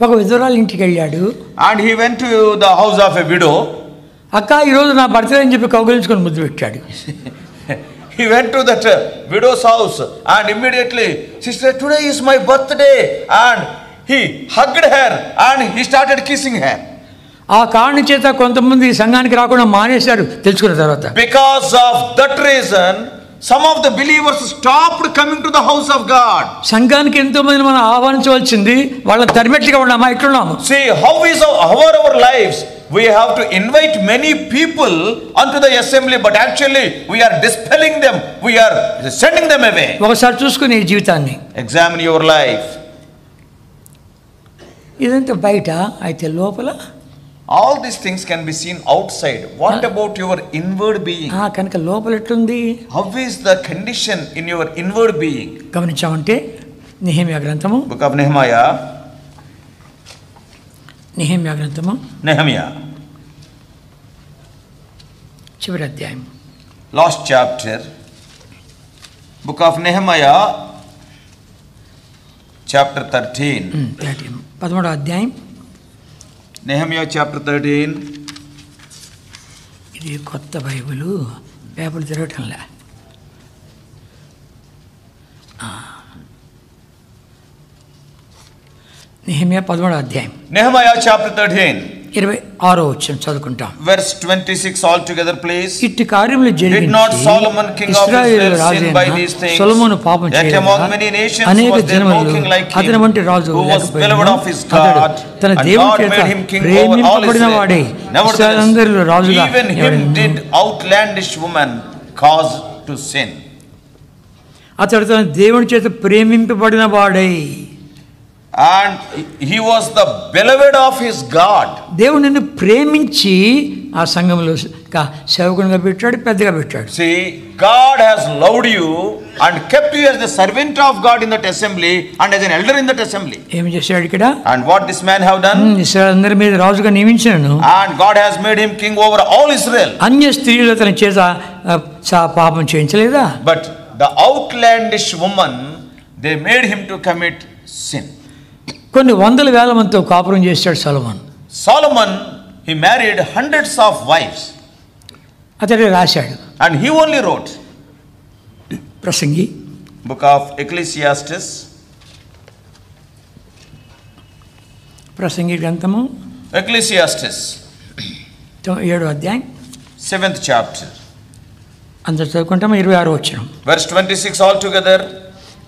ఒక విధవరాలు ఇంటికి వెళ్ళాడు. And he went to the house of a widow. అక్క, ఈరోజు నా బర్త్డే అని చెప్పి కౌగిలించుకొని ముద్దు పెట్టాడు. He went to that widow's house and immediately, sister, today is my birthday, and he hugged her and he started kissing her. ఆ కారణం చేత కొంతమంది సంఘానికి రాకుండా మానేశారు తెలుసుకున్న తర్వాత. Because of that reason, some of the believers stopped coming to the house of God. సంఘానికి ఎంతో మంది మనం ఆహ్వానించవలసింది, వాళ్ళని తరిమెట్లుగా ఉన్నామా, ఎట్లున్నాము? See, how are our lives? We have to invite many people onto the assembly, but actually we are dispelling them. We are sending them away. ఒకసారి చూసుకుని ఈ జీవితాన్ని Examine your life. ఇదంతా బయట అయితే లోపల all these things can be seen outside. What about your inward being? కనుక లోపల ఎట్లుంది? How is the condition in your inward being? గమనించామంటే Nehemiah గ్రంథము, Book of Nehemiah. నెహెమ్యా గ్రంథము Nehemiah, చివరి అధ్యాయం, last chapter. Book of Nehemiah, chapter 13. 13వ అధ్యాయం. Nehemiah chapter 13. ఇది కొత్త బైబిలు, పేపర్లు తిరగటంలే. నెహెమ్యా 13వ అధ్యాయం. Nehemiah chapter 13. 26వ వచనం చదువుకుంటాం. Verse 26 altogether please. ఇట్టి కార్యములు Did జరిగించి not Solomon king of Israel sin by these things? సొలొమోను పాపం Yet చేయగా among many nations అనేక was there no జనములు king like అతని him, వంటి రాజు who was beloved లేకపోయినా of his God, అతడు తన and దేవుని God చేత made him king over all ప్రేమింపబడిన Israel. వాడే Nevertheless, ఇశ్రాయేలు రాజుగా even him did outlandish woman cause to sin. అతడు తన దేవుని చేత ప్రేమింపబడిన వాడే, And he was the beloved of his God. దేవుడు నిన్ను ప్రేమించి ఆ సంఘంలో సేవకునిగా పెట్టాడు, పెద్దగా పెట్టాడు. See, God has loved you and kept you as the servant of God in that assembly and as an elder in that assembly. ఏమి చేశాడు ఇక్కడ? And what this man have done? ఇశ్రాయేలు అందరి మీద రాజుగా నియమించాను. And God has made him king over all Israel. అన్య స్త్రీలు అతని చేత పాపం చేయించలేదా? But the outlandish woman, they made him to commit sin. కొన్ని వందల వేల మందితో కాపురం చేశాడు సొలొమోను. Solomon, he married hundreds of wives. అతడే రాశాడు. And he only wrote Prasangi, book of Ecclesiastes, ప్రసంగి గ్రంథము Ecclesiastes 7వ అధ్యాయం 7th chapter. అందరూ చదువుకుంటాము. 26వ వచనం. Verse 26 altogether.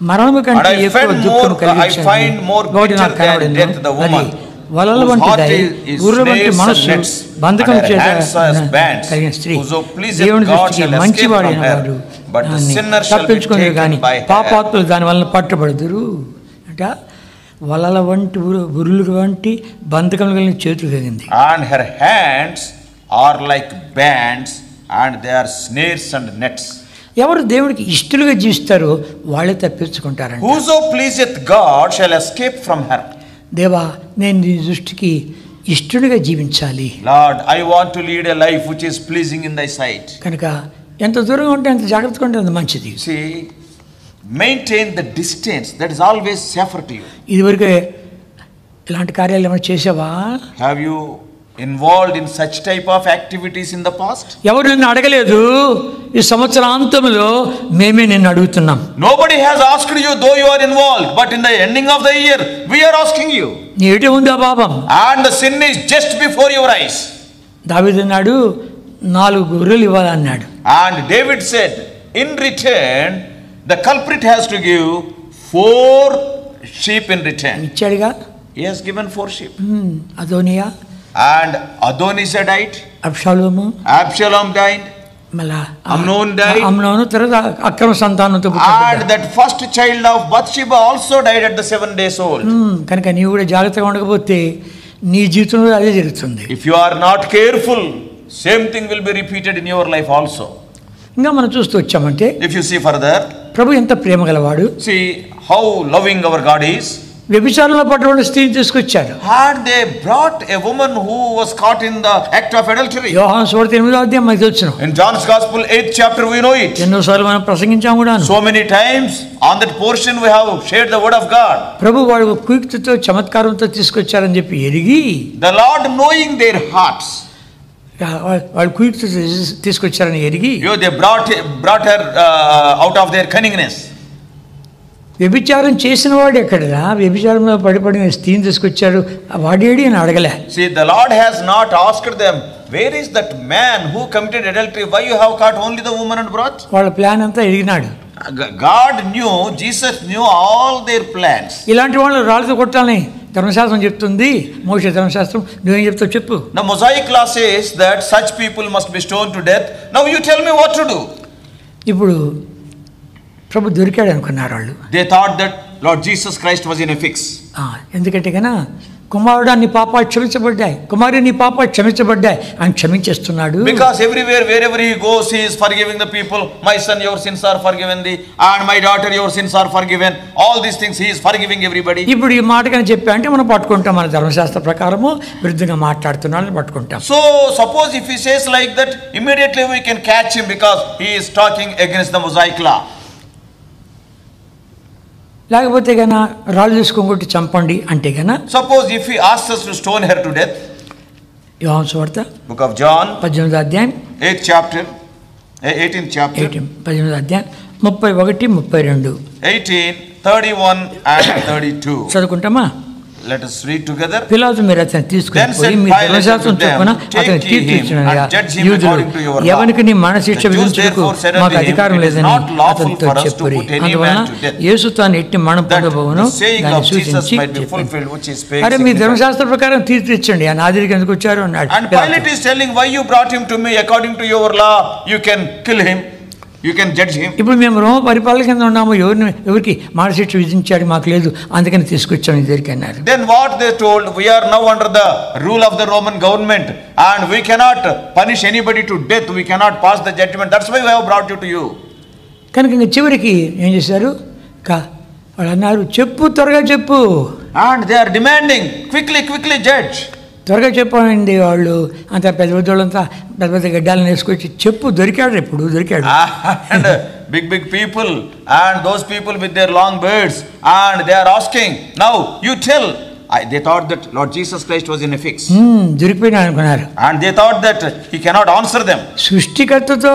మరణము కంటే And I ఎక్కువ find దుఃఖం more కలిగించేది bitter than death the woman, వలల whose వంటి heart దయ, is గుర్ర వంటి snares and మనస్సు, nets, బంధకం and her చేత hands as bands. కలిగిన స్త్రీ Whoso pleaseth దేవుని God దృష్టికి shall escape మంచివాడైన from her, వాడు but the దాన్ని sinner shall be తప్పించుకునే taken కానీ by her. పాపాత్ములు దాని వలన పట్టుబడుదురు అంట. వలల వంటి ఉరులు వంటి బంధకం కలిగిన చేతులు కలిగింది. And her hands are like bands, and they are snares and nets. ఎవరు దేవుడికి ఇష్టలుగా జీవిస్తారో వాళ్ళే తప్పించుకుంటారంట. Whoso pleaseth God shall escape from her. దేవా, నేను నీ దృష్టికి ఇష్టడుగా జీవించాలి. Lord, I want to lead a life which is pleasing in thy sight. కనుక ఎంత దూరంగా ఉంటే అంత జాగ్రత్తగా ఉంటే అంత మంచిది. See, maintain the distance. That is always safer to you. ఇదివరకే ఇలాంటి కార్యాలు ఏమైనా చేసావా? Have you involved in such type of activities in the past? ఎవరు నిన్ను అడగలేదు. ఈ సంవత్సరాంతంలో మేమే నిన్ను అడుగుతున్నాం. Nobody has asked you, though you are involved, but in the ending of the year we are asking you. నీ ఎటు ఉందా పాపం? And the sin is just before your eyes. దావీదు అన్నాడు 4 గొర్రెలు ఇవ్వాలన్నాడు. And David said, in return the culprit has to give 4 sheep in return. ఇచ్చాడుగా. He has given 4 sheep. Adonijah, And Adonizedite, Absalom, Absalom died, మళ్ళా Amnon died, అమ్నోను, తర్వాత అక్రమ సంతానంతో and that first child of Bathsheba also died at the 7 days old. కనుక నీవు కూడా జాగ్రత్తగా ఉండకపోతే నీ జీవితంలో అదే జరుగుతుంది. If you are not careful, same thing will be repeated in your life also. ఇంకా మనం చూస్తూ వచ్చామంటే If you see further, ప్రభు ఎంత ప్రేమ గలవాడు. see how loving our God is. వ్యభిచారంలో పట్టుబడిన స్త్రీని తీసుకొచ్చాడు. And they brought a woman who was caught in the act of adultery. యోహాను సువార్త 8వ అధ్యాయం మనకు తెలుసును. In John's Gospel 8th chapter we know it. ఎన్నోసార్లు మనం ప్రసంగించాము కూడా. So many times on that portion we have shared the word of God. ప్రభు వాడు కుయుక్తితో చమత్కారంతో తీసుకొచ్చారని చెప్పి ఎరిగి, The Lord knowing their hearts, వాళ్ళు కుయుక్తితో తీసుకొచ్చారని ఎరిగి, they brought her out of their cunningness. వ్యభిచారం చేసిన వాడు ఎక్కడరా? వ్యభిచారంలో పడిపడిన స్త్రీని తీసుకొచ్చాడు, వాడేడి అని అడగలే. See, the Lord has not asked them, where is that man who committed adultery? Why you have caught only the woman and brought? వాళ్ళ ప్లాన్ అంతా ఎరిగినాడు. God knew, Jesus knew all their plans. ఇలాంటి వాళ్ళు రాళ్ళతో కొట్టాలని ధర్మశాస్త్రం చెప్తుంది. మోషే ధర్మశాస్త్రం, నువ్వేం చెప్తావు చెప్పు. Now Mosaic law says that such people must be stoned to death. Now you tell me what to do. ఇప్పుడు ప్రభు దొరికాడు అనుకున్నారు వాళ్ళు. They thought that Lord Jesus Christ was in a fix. ఎందుకంటే కన్నా కుమారుడా నీ పాపాలు క్షమించబడ్డాయి, కుమారి నీ పాపాలు క్షమించబడ్డాయి అని క్షమించేస్తున్నాడు. Because everywhere, wherever he goes, he is forgiving the people. My son, your sins are forgiven thee, and my daughter, your sins are forgiven. All these things he is forgiving everybody. ఇప్పుడు ఈ మాట కానీ చెప్పా అంటే మనం పట్టుకుంటాం, మన ధర్మశాస్త్ర ప్రకారము విరుద్ధంగా మాట్లాడుతున్నాడని పట్టుకుంటాం. So suppose if he says like that, immediately we can catch him because he is talking against the Mosaic law. లేకపోతే గనా రాళ్ళు తీసుకొని కొట్టి చంపండి అంటే గనా, suppose if he asks us to stone her to death, యోహాను సువార్త book of John 18వ అధ్యాయం 8th chapter 18th chapter 18వ అధ్యాయం 31, 32 18, 31 and 32 చదువుకుంటామా? Let us read together. పిలాతు మీరు అతన్ని తీసుకుని మీ ధర్మశాస్త్రం చొప్పున అతను తీర్పు ఇచ్చినగా యూదులు ఎవరికి నీ మరణశిక్ష విధించుటకు మాకు అధికారం లేదని అతనితో చెప్పారు. అందువలన యేసు తాను ఎట్టి మరణం పొందబోవును దాన్ని సూచించి చెప్పాడు. అరే మీ ధర్మశాస్త్ర ప్రకారం తీర్పు ఇచ్చండి, ఆ నాదిరికి ఎందుకు వచ్చారు అన్నాడు. And Pilate is telling, why you brought him to me? According to your law, you can kill him. You can judge him. ఇప్పుడు మేము రోమ పరిపాలన కింద ఉన్నాము, ఎవరికి మరణశిక్ష విధించాడు మాకు లేదు, అందుకని తీసుకొచ్చాము ఇద్దరికి అన్నారు. Then what they told, we are now under the rule of the Roman government and we cannot punish anybody to death, we cannot pass the judgment, that's why we have brought you to you. కనుక ఇంకా చివరికి ఏం చేశారు, వాళ్ళు అన్నారు చెప్పు, త్వరగా చెప్పు. And they are demanding, quickly judge. త్వరగా చెప్పండి. వాళ్ళు అంత పెద్ద పెద్దోళ్ళంతా పెద్ద పెద్ద గడ్డాలను వేసుకొచ్చి చెప్పు, దొరికాడు దొరికాడు. And big people and those people with their long beards and they are asking, now you tell. They thought that Lord Jesus Christ was in a fix. దొరికిపోయినా అనుకున్నారు. And they thought that he cannot answer them. సృష్టికర్తతో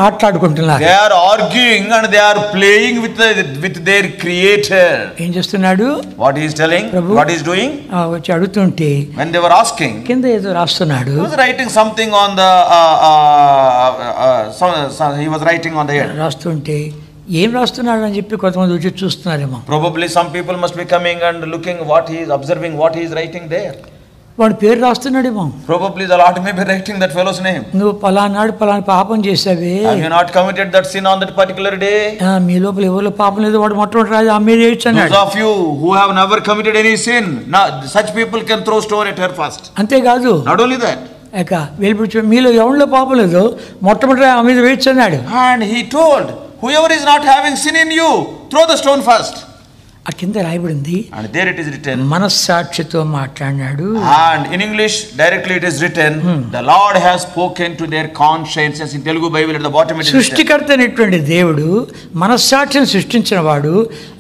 ఆటలాడుకుంటున్నారు. They are arguing and they are playing with their creator. ఏం చేస్తున్నాడు, what he is telling, what he is doing, వచ్చి అడుగుతుంటే when they were asking, కింద ఏదో రాస్తున్నాడు. he was writing something on the he was writing on the head. రాస్తుంటే ఏం రాస్తున్నాడు అని చెప్పి కొంతమంది వచ్చి చూస్తున్నారేమో. Probably some people must be coming and looking what he is observing, what he is writing there. వాడి పేరు రాస్తున్నాడేమో. Probably the Lord may be writing that fellow's name. నువ్వు పలానాడు పలానా పాపం చేసావే, have you not committed that sin on that particular day? మీ లోపల ఎవరిలో పాపం లేదు, వాడు మొట్టమొదటి రాజు ఆ మీద ఏడ్చన్నాడు. Those of you who have never committed any sin, now such people can throw stone at her first. అంతేకాదు, not only that, వెలిపించు మీలో ఎవరిలో పాపం లేదు మొట్టమొదటి ఆ మీద వేడ్చన్నాడు. and he told, whoever is not having sin in you, throw the stone first. ఆ కింద రాయబడింది, and there it is written, మనస్సాక్షితో మాట్లాడాడు. and in English directly it is written, the Lord has spoken to their consciences. in Telugu Bible at the bottom it is written, సృష్టికర్త అయినటువంటి దేవుడు మనస్సాక్షిని సృష్టించిన వాడు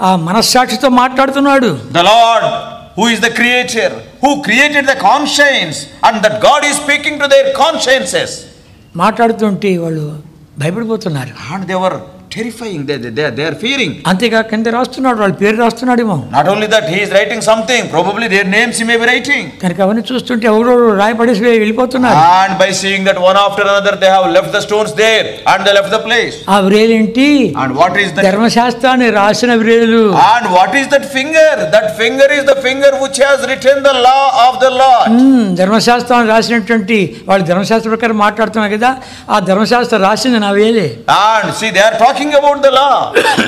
ఆ మనస్సాక్షితో మాట్లాడుతున్నాడు. the Lord who is the creator, who created the conscience, and that God is speaking to their consciences. మాట్లాడుతుంటే వాళ్ళు భయపడిపోతున్నారు. and they were terrifying, they are fearing. అంతేగా కింద రాస్తున్నాడు, వాళ్ళ పేరు రాస్తున్నాడేమో. not only that, he is writing something, probably their names he may be writing. కనుక అవన్నీ చూస్తుంటే ఎవరో రాయపడేసి వెళ్ళిపోతున్నారు. and by seeing that one after another they have left the stones there and they left the place. ఆ వ్రేలేంటి, and what is that ధర్మశాస్త్రాన్ని రాసిన వ్రేలు. and what is that finger? that finger is the finger which has written the law of the Lord. ధర్మశాస్త్రాన్ని రాసినటువంటి వాళ్ళు ధర్మశాస్త్ర ప్రకారం మాట్లాడుతున్నారు కదా, ఆ ధర్మశాస్త్రం రాసింది నా వేలే. and see, they are talking about the law.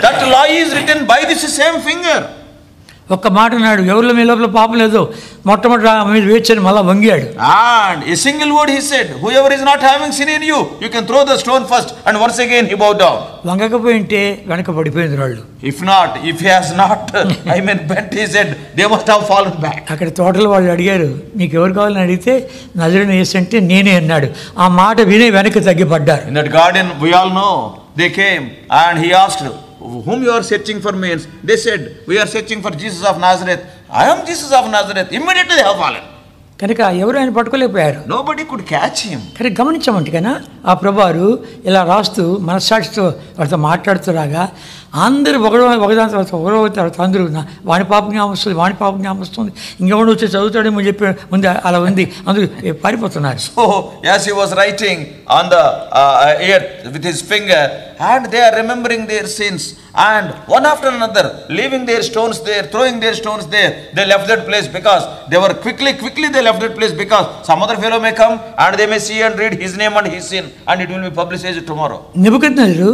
that law is written by this same finger. ఒక్క మాట అన్నాడు, ఎవరిలో మీ లోపల పాపం లేదు, మొట్టమొదటి మీద వేచని మళ్ళా వంగాడు. and a single word he said, whoever is not having sin in you, you can throw the stone first. and once again he bowed down. వంగకపోయింటే వెనక పడిపోయింది వాళ్ళు. if he has not bent his head, they must have fallen back. అక్కడ తోటలో వాళ్ళు అడిగారు, మీకు ఎవరు కావాలని అడిగితే నజరేయుడు యేసు అంటే నేనే అన్నాడు. ఆ మాట విని వెనక్కి తగ్గిపడ్డారు. in that garden we all know, they came and he asked, whom you are searching for means? They said, we are searching for Jesus of Nazareth. I am Jesus of Nazareth. Immediately they have fallen. కనుక ఎవరు ఆయన పట్టుకోలేకపోయారు. nobody could catch him. కానీ గమనించమంటే కన్నా ఆ ప్రభువారు ఇలా రాస్తూ మనస్సాక్షితో వాళ్ళతో మాట్లాడుతురాగా అందరూ ఒకదాని తర్వాత అందరూ వాణి పాపం జ్ఞాపస్తుంది, వాణి పాపం జ్ఞాపస్తుంది, ఇంకెవడు వచ్చి చదువుతాడేమో చెప్పి ముందు అలా ఉంది, అందరూ పారిపోతున్నారు. so as he was writing on the earth with his finger, and they are remembering their sins, and one after another leaving their stones there, throwing their stones there, they left that place because they were quickly they left that place because some other fellow may come and they may see and read his name and his sin and it will be published tomorrow. నెబుకద్నెజరు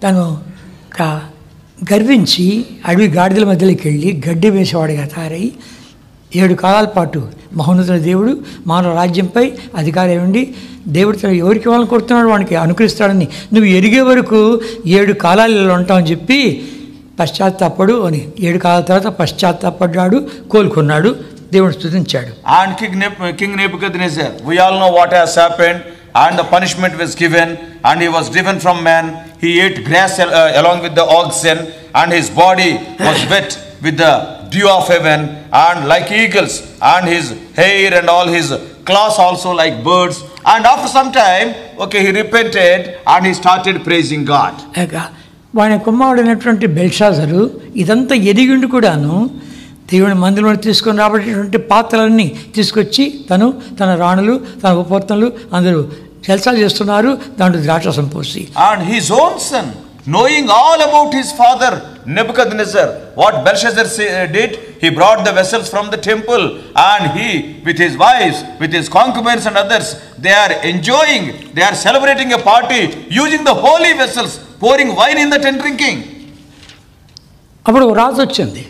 తను గర్వించి అడవి గాడిదల మధ్యలోకి వెళ్ళి గడ్డి వేసేవాడిగా తయారై 7 కాలాల పాటు మహోన్నతుల దేవుడు మానవ రాజ్యంపై అధికారం ఉండి దేవుడు తను ఎవరికి వాళ్ళని కొడుతున్నాడు వానికి అనుకరిస్తాడని నువ్వు ఎరిగే వరకు 7 కాలాలలో ఉంటామని చెప్పి పశ్చాత్తాపడు అని 7 కాలాల తర్వాత పశ్చాత్తాపడ్డాడు, కోలుకున్నాడు, దేవుడు స్తుతించాడు. and king Nebuchadnezzar, we all know what has happened, and the punishment was given and he was driven from man. He ate grass along with the oxen and his body was wet with the dew of heaven and like eagles, and his hair and all his claws also like birds. and after some time he repented and he started praising God. వాని కుమారుడైనటువంటి Belshazzar ఇదంతా ఎరిగిండు కూడాను దేవుని మందిరంలో తీసుకొని రాబడేటువంటి పాత్రలన్నీ తీసుకొచ్చి తన రాణులు, తన ఉపపత్నులు అందరూ జల్సాలు చేస్తున్నారు, దాంట్లో ద్రాక్షరసం పోసి. And his own son, knowing all about his father Nebuchadnezzar, what Belshazzar did, he brought the vessels from the temple, and he, with his wives, with his concubines and others, they are enjoying, they are celebrating a party using the holy vessels, pouring wine in that and drinking. అప్పుడు రాజు వచ్చింది.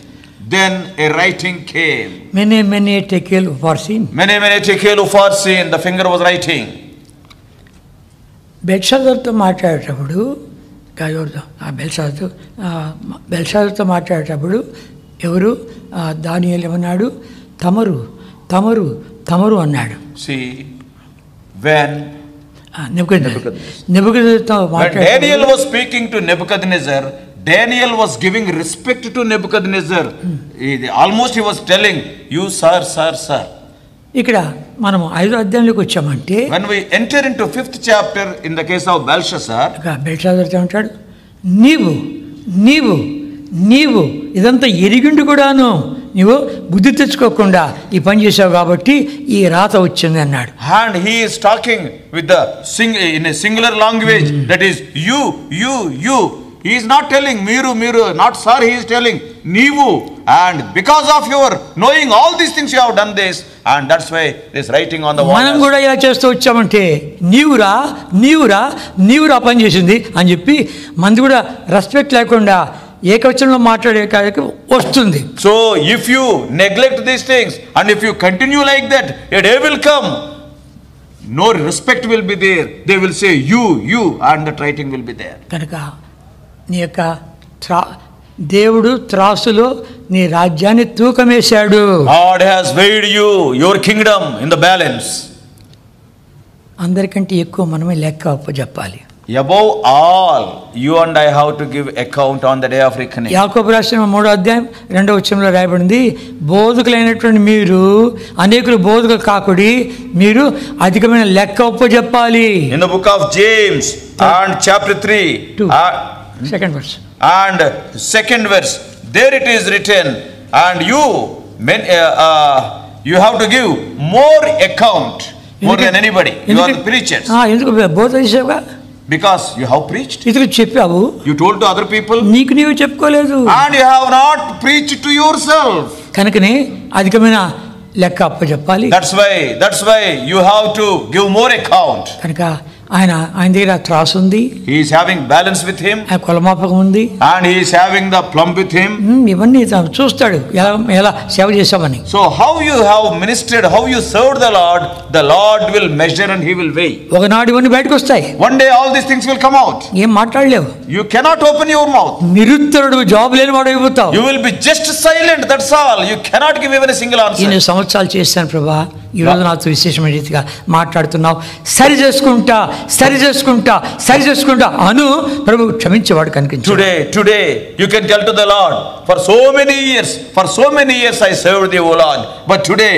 Then a writing came. Mene tekel ufarsin. Mene tekel ufarsin. The finger was writing. బెల్షాజర్తో మాట్లాడేటప్పుడు బెల్షాజర్తో మాట్లాడేటప్పుడు ఎవరు దానియేలు ఏమన్నాడు? తమరు తమరు తమరు అన్నాడు. See, when నెబుకద్నెజర్తో మాట్లాడు, Daniel was speaking to Nebuchadnezzar, Daniel was giving respect to Nebuchadnezzar. Almost he was telling, you sir, sir, sir. ఇక్కడ మనం 5వ అధ్యాయంలోకి వచ్చామంటే, when we enter into 5th chapter in the case of Belshazzar, బెల్షాజర్తో అంటాడు, నీవు నీవు నీవు ఇదంతా ఎరిగిండు కూడాను నీవు బుద్ధి తెచ్చుకోకుండా ఈ పని చేసావు కాబట్టి ఈ రాత వచ్చింది అన్నాడు. and he is talking with the in a singular language, that is you. He is not telling miru, not sir, he is telling neevu, and because of your knowing all these things you have done this, and that's why this writing on the wall. మనం కూడా ఇలా చేస్తూ వచ్చామంటే నీవురా పని చేసింది అని చెప్పి మంది కూడా రెస్పెక్ట్ లేకుండా ఏకవచనంలో మాట్లాడే కార్యక్రమం వస్తుంది. So if you neglect these things and if you continue like that, a day will come, no respect will be there, they will say you, and that writing will be there. కనుక నీ యొక్క దేవుడు త్రాసులో నీ రాజ్యాన్ని తూకమేశాడు. God has weighed you, your kingdom in the balance. అందరికంటే ఎక్కువ మనమే లెక్క అప్పచెప్పాలి. Above all, you and I have to give account on the day of reckoning. యాకోబు రాసిన 3వ అధ్యాయం 2వ వచనంలో రాయబడింది, బోధకులైనటువంటి మీరు అనేకులు బోధకులు కాకుడి, మీరు అధికమైన లెక్క అప్పచెప్పాలి. In the book of James and chapter 3, second verse, and second verse, there it is written, and you have to give more account, more than anybody. You are the preachers. ఎందుకు బోధ చేసావుగా? Because you have preached. ఇతరులకు చెప్పావు, you told to other people, నీకు నీవు చెప్పుకోలేదు, and you have not preached to yourself. కనుకనే అధికమైన లెక్క అప్పచెప్పాలి. That's why you have to give more account. కనుక ఆయన దగ్గర త్రాసు ఉంది, he is having balance with him, కొలమాపకం ఉంది, and he is having the plumb with him. ఇవన్నీ చూస్తాడు ఎలా సేవ చేసామని. So how you have ministered, how you served the Lord will measure and he will weigh. ఒకనాడు ఇవన్నీ బయటకు వస్తాయి. One day all these things will come out. ఏం మాట్లాడలేవు, you cannot open your mouth, నిరుత్తరుడు, జాబ్ లేని వాడు అయిపోతావు. you will be just silent, that's all. You cannot give even a single answer. ఇన్ని సంవత్సరాలు చేశాను ప్రభా, ఈ రోజు నాతో విశేషమైన రీతిగా మాట్లాడుతున్నావు, సరి చేసుకుంటా అను ప్రభు క్షమించేవాడు కనిపించాడు. Today you can tell to the Lord, for so many years I served thee, O Lord, but today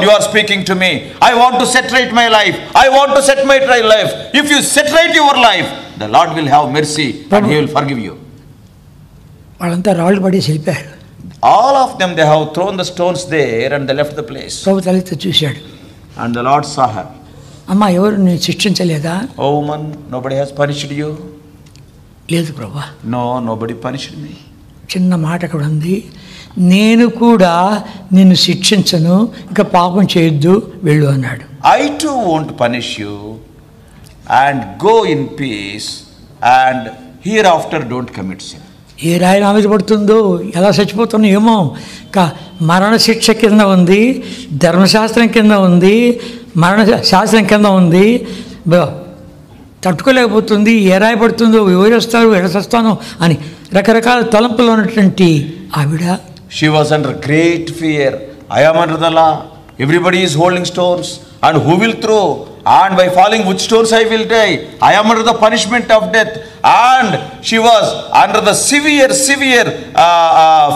you are speaking to me, I want to set right my life, I want to set my life. If you set right your life, the Lord will have mercy and he will forgive you. వాళ్ళంతా రాళ్ళు పడి వెళ్ళిపోయారు. All of them, they have thrown the stones there and they left the place. ప్రభు తలెత్తి చూశాడు, and the Lord saw her. అమ్మా, ఎవరు నేను శిక్షించలేదా? Oh woman, nobody has punished you. లేదు ప్రభా. No, nobody punished me. చిన్న మాట అక్కడ ఉంది, నేను కూడా నిన్ను శిక్షించను, ఇంకా పాపం చేయొద్దు, వెళ్ళు అన్నాడు. I too won't punish you, and go in peace, and hereafter don't commit sin. ఏ రాయి నా మీద పడుతుందో, ఎలా చచ్చిపోతున్నా ఏమో, మరణ శిక్ష కింద ఉంది, ధర్మశాస్త్రం కింద ఉంది, మరణ శాస్త్రం కింద ఉంది, తట్టుకోలేకపోతుంది, ఏ రాయి పడుతుందో, ఎవరేస్తారు, ఎడసస్తాను అని రకరకాల తలంపులు ఉన్నటువంటి ఆవిడ, she was under great fear. I am under the law, everybody is holding stones, and who will throw, and by falling wood stones I will die. I am under the punishment of death. And she was under the severe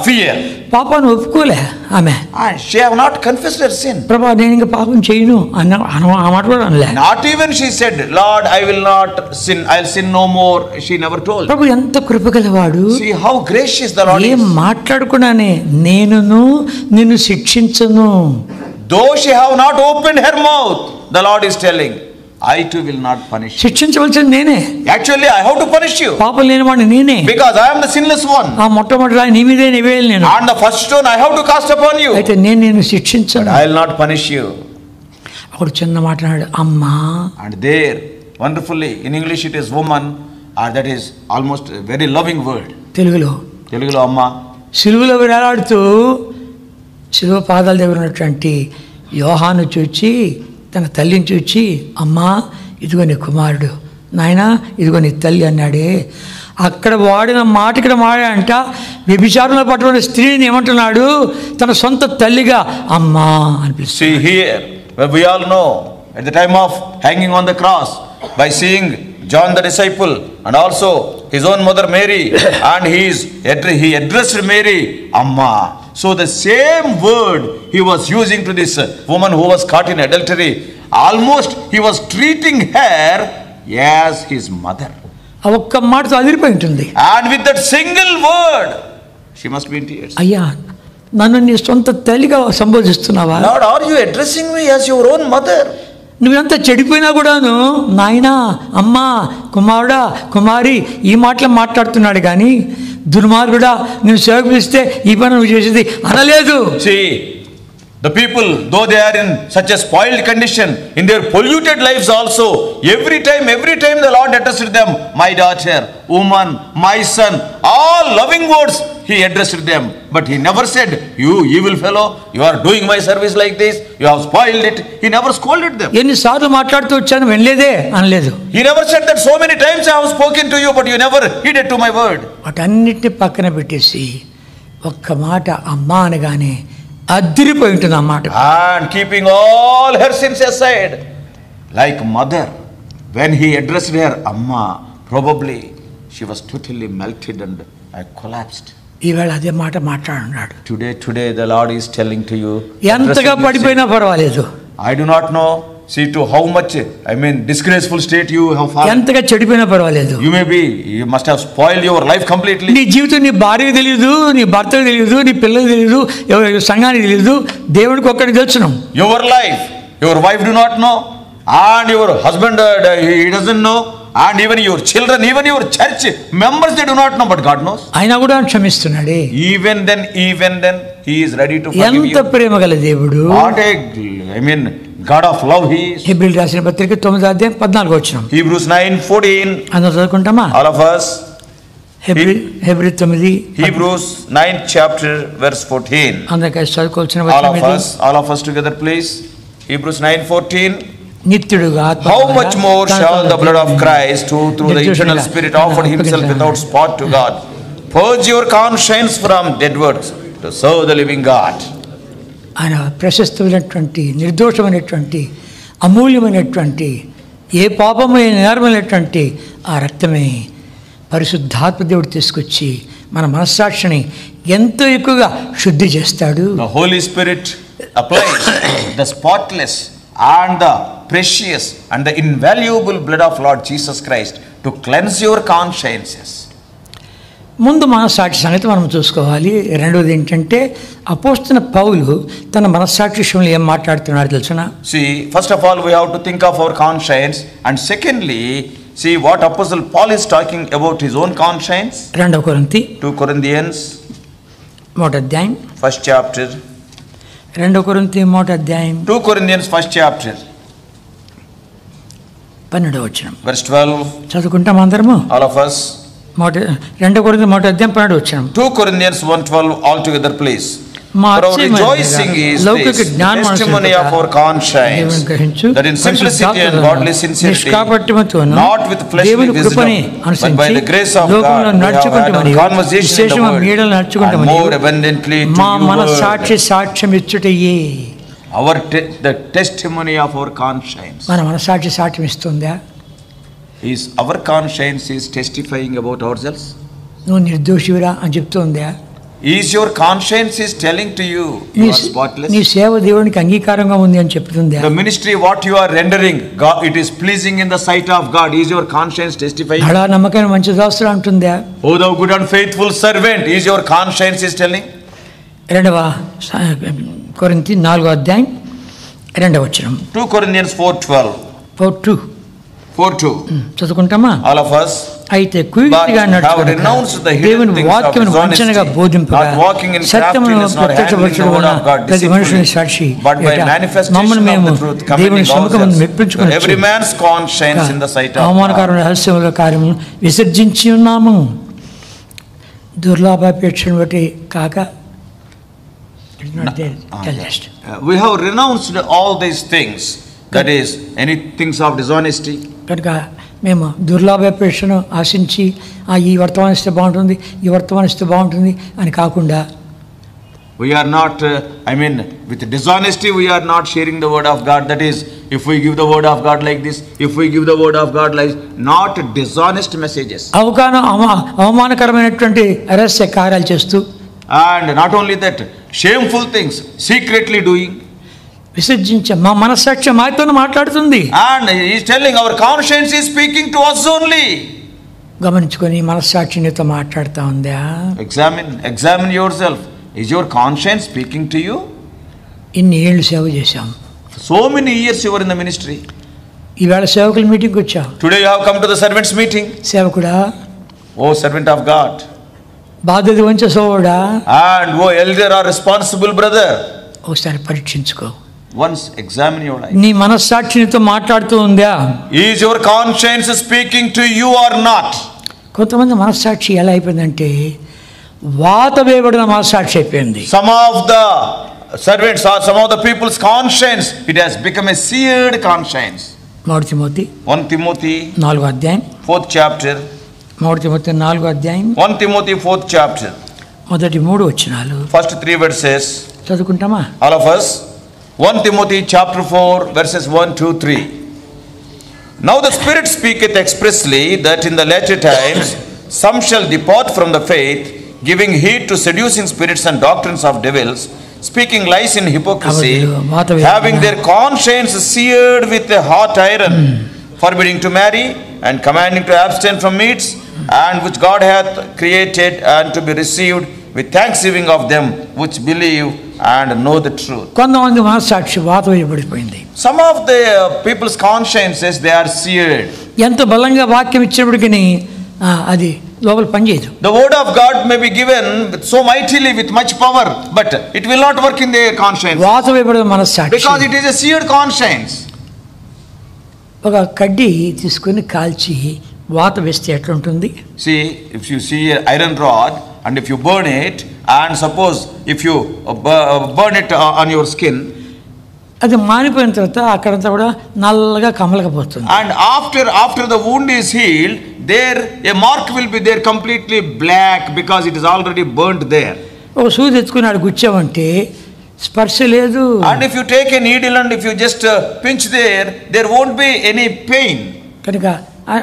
fear. పాపాన్ని ఒప్పుకోలే ఆమె. And she have not confessed her sin. ప్రభా నేను ఇంకా పాపం చేయను అన్న ఆ మాట కూడా అనలే. Not even she said, Lord, I will not sin, I'll sin no more. She never told. ప్రభు ఎంత కృపగలవాడు. See how gracious the Lord is. ఏం మాట్లాడకుండానే నిన్ను శిక్షించను. Though she have not opened her mouth, the Lord is telling, I too will not punish you. శిక్షించవలసింది నేనే. Actually, I have to punish you. పాపం లేనివాడిని నేనే. Because I am the sinless one. ఆ మొట్టమొదటి రాయి నీ మీదే వేయాలి నేను. And the first stone I have to cast upon you. అయితే నేను శిక్షించను. But I will not punish you. అప్పుడు చిన్న మాట అన్నాడు, అమ్మా. And there, wonderfully, in English it is woman, that is almost a very loving word. తెలుగులో అమ్మా. సిలువలో వేలాడుతూ సిలువ పాదాల దగ్గర ఉన్నటువంటి యోహాను చూచి తన తల్లిని చూచి, అమ్మా ఇదిగో నీ కుమారుడు, నాయనా ఇదిగో నీ తల్లి అన్నాడే. అక్కడ వాడిన మాట ఇక్కడ మాడంట. వ్యభిచారంలో పట్టుకున్న స్త్రీని ఏమంటున్నాడు, తన సొంత తల్లిగా అమ్మా అనిపిస్తుంది. See here, we all know at the time of hanging on the cross, by seeing John the disciple and also his own mother Mary, and he addressed Mary Amma. So the same word he was using to this woman who was caught in adultery, almost he was treating her as his mother. ఆ ఒక్క మాటతో అదిరిపోయి ఉంటుంది. And with that single word she must be in tears. అయ్యా నన్ను నీ సొంత తల్లిగా సంబోధిస్తున్నావా? Lord, are you addressing me as your own mother? నువ్వెంత చెడిపోయినా కూడాను నాయనా, అమ్మా, కుమారుడా, కుమారి ఈ మాటలు మాట్లాడుతున్నాడు కానీ దుర్మార్గుడా నేను సేవకులిస్తే ఈ పని నువ్వు చేసేది అనలేదు. See, the people, though they are in such a spoiled condition, in their polluted lives also, every time the Lord addressed them, my daughter, woman, my son, all loving words he addressed them. But he never said, you evil fellow, you are doing my service like this, you have spoiled it. He never scolded them. ఎన్నిసార్లు మాట్లాడుతూ వచ్చాను వినలేదే అనలేదు. He never said that so many times I have spoken to you, but you never heeded to my word. వాటన్నిటిని పక్కన పెట్టేసి ఒక్క మాట అమ్మా అనగానే అదిరిపోయి ఉంటుంది ఆ మాట. And keeping all her sins aside, like mother, when he addressed her Amma, probably she was totally melted and collapsed. ఈవేళ అదే మాట మాట్లాడున్నాడు. Today the Lord is telling to you, ఎంతగా పడిపోయినా పర్వాలేదు. I do not know, see to how much, disgraceful state you have fallen. ఎంతగా చెడిపోయినా పర్వాలేదు. You must have spoiled your life completely. నీ జీవితం నీ భార్యకు తెలియదు, నీ భర్తకు తెలియదు, నీ పిల్లలకు తెలియదు, సంఘానికి తెలియదు, దేవుడికి ఒక్కడికి తెలుసును. Your life, your wife do not know, and your husband he doesn't know, and even your children, even your church members, they do not know, but God knows. ఆయన కూడా క్షమిస్తున్నాడే. Even then he is ready to forgive you. ఎంత ప్రేమగల దేవుడు. What a God of love he is. హెబ్రీయులకు రాసిన పత్రిక 9వ అధ్యాయం 14వ వచనం. Hebrews 9:14. అందరూ చదువుకుంటామా? All of us. Hebrew 9. Hebrews 9th chapter verse 14. అందరికీ చదువుకోవాల్సిన వచనం ఇది. All of us together please. Hebrews 9:14. నిత్యుడుగా How much more shall the blood of Christ, who through the eternal Spirit offered himself without spot to God, purge your conscience from dead works to serve the living God. ఆయన ప్రశస్తమైనటువంటి నిర్దోషమైనటువంటి అమూల్యమైనటువంటి ఏ పాపమైన నేరమైనటువంటి ఆ రక్తమే పరిశుద్ధాత్మ దేవుడు తీసుకొచ్చి మన మనస్సాక్షిని ఎంతో ఎక్కువగా శుద్ధి చేస్తాడు. The Holy Spirit applies the spotless and the precious and the invaluable blood of Lord Jesus Christ to cleanse your consciences. ముందు మనస్సాక్షి సంగతి మనం చూసుకోవాలి. రెండవది ఏంటంటే అపోస్తలుడైన పౌలు తన మనస్సాక్షి విషయంలో ఏం మాట్లాడుతున్నాడు తెలుసునా? See, first of all we have to think of our conscience, and secondly see what Apostle Paul is talking about his own conscience. 2 కొరింథీ 2 Corinthians 1వ అధ్యాయం 1st chapter. 2 కొరింథీ 1వ అధ్యాయం 2 Corinthians 1st chapter 12వ వచనం. verse 12. చదువుకుంటాం అందరము. All of us. 2 కొరింథీ 1వ అధ్యాయం 12వ వచనం. 2 Corinthians 1:12 all together please. For our rejoicing is this, the testimony of our conscience, that in simplicity and godly sincerity, not with fleshly wisdom, but by the grace of God, we have had our conversation in the word, and more abundantly to you word. the testimony of our conscience. మన మనసాక్షి సాక్ష్యం ఇస్తుందా? Is our conscience is testifying about ourselves? నువ్వు నిర్దోషివిరా అని చెప్తుందా? Is your conscience is telling to you you are spotless? నీ సేవ దేవునికి అంగీకారంగా ఉంది అని చెప్తుందా? The ministry what you are rendering, God, it is pleasing in the sight of God. Is your conscience testifying? అలా నమ్మకమైన మంచి దాసుడు అంటుందా? Oh thou good and faithful servant, is your conscience is telling? 2వ కొరింథీ 4వ అధ్యాయం 2వ వచనం. 2 Corinthians 4:12. 4:2 చదువుకుంటామా? All of us. అయితే కుయుక్తిగా నడుచుకొనక దేవుని వాక్యమును వంచనగా బోధింపగా సత్యమును ప్రత్యక్షపరచుట ప్రతి మనుషుని సాక్షి మమ్మల్ని మేము దేవుని సముఖమును మెప్పించుకుని అవమానకరమైన రహస్యముల కార్యములను విసర్జించి ఉన్నాము. దుర్లాభాపేక్షను బట్టి కాక we have renounced all these things, that is any things of dishonesty. కనుక మేము దుర్లాభాపేక్షను ఆశించి ఈ వర్తమానం ఇస్తే బాగుంటుంది, ఈ వర్తమానం ఇస్తే బాగుంటుంది అని కాకుండా we are not with dishonesty we are not sharing the word of God. That is, if we give the word of God like this, if we give the word of God like, not dishonest messages. అవమానకరమైనటువంటి రహస్య కార్యాలు చేస్తూ, and not only that, shameful things secretly doing. విసర్జించే మా మనస్సాక్షి మాతో మాట్లాడుతుంది. And he is telling our conscience is speaking to us only. గమనించుకొని మనస్సాక్షి నీతో మాట్లాడుతూ ఉందా? Examine yourself. Is your conscience speaking to you? ఇన్ని ఏళ్ళు సేవ చేశాం. So many years you were in the ministry. ఈవేళ సేవకుల మీటింగ్కి వచ్చావు. Today you have come to the servants meeting. సేవకుడా, oh servant of God, బాధ్యత వహించే సోదరుడా, and oh elder or responsible brother, ఒకసారి పరీక్షించుకో. once examine your life. నీ మనస్సాక్షి నీతో మాట్లాడుతూ ఉందా? Is your conscience speaking to you or not? కొంతమంది మనస్సాక్షి ఎలా అయిపోయిందంటే వాత వేయబడిన మనస్సాక్షి అయిపోయింది. Some of the servants or some of the people's conscience, it has become a seared conscience. 1 Timothy 4వ అధ్యాయం 4th chapter. 1 Timothy 4వ అధ్యాయం 1 Timothy 4th chapter. మొదటి 3 వచనాలు. First 3 verses. చదువుకుంటామా? All of us. 1 Timothy chapter 4 verses 1, 2, 3. Now the Spirit speaketh expressly that in the latter times some shall depart from the faith, giving heed to seducing spirits and doctrines of devils, speaking lies in hypocrisy, having their conscience seared with a hot iron, forbidding to marry and commanding to abstain from meats, and which God hath created, and to be received with thanksgiving of them which believe and know the truth. కొంతమంది మనస్సాక్షి వాత వేయబడిపోయింది. Some of the people's consciences, they are seared. ఎంత బలంగా వాక్యం ఇచ్చినప్పటికీ అది లోపల పనిచేయదు. The word of God may be given so mightily with much power, but it will not work in their conscience. వాత వేయబడిన మనస్సాక్షి, because it is a seared conscience. ఒక కడ్డీ తీసుకొని కాల్చి వాత వేస్తే ఎట్లా ఉంటుంది? See, if you see an iron rod and if you burn it, and suppose if you burn it on your skin, అది మానిపోయిన తర్వాత అక్కడంతా కూడా నల్లగా కమలకపోతుంది. and after the wound is healed, there a mark will be there completely black, because it is already burnt there. ఒక సూది ఎత్తుకుని ఆడ గుచ్చామంటే స్పర్శ లేదు. and if you take a needle and if you just pinch there won't be any pain. కనుక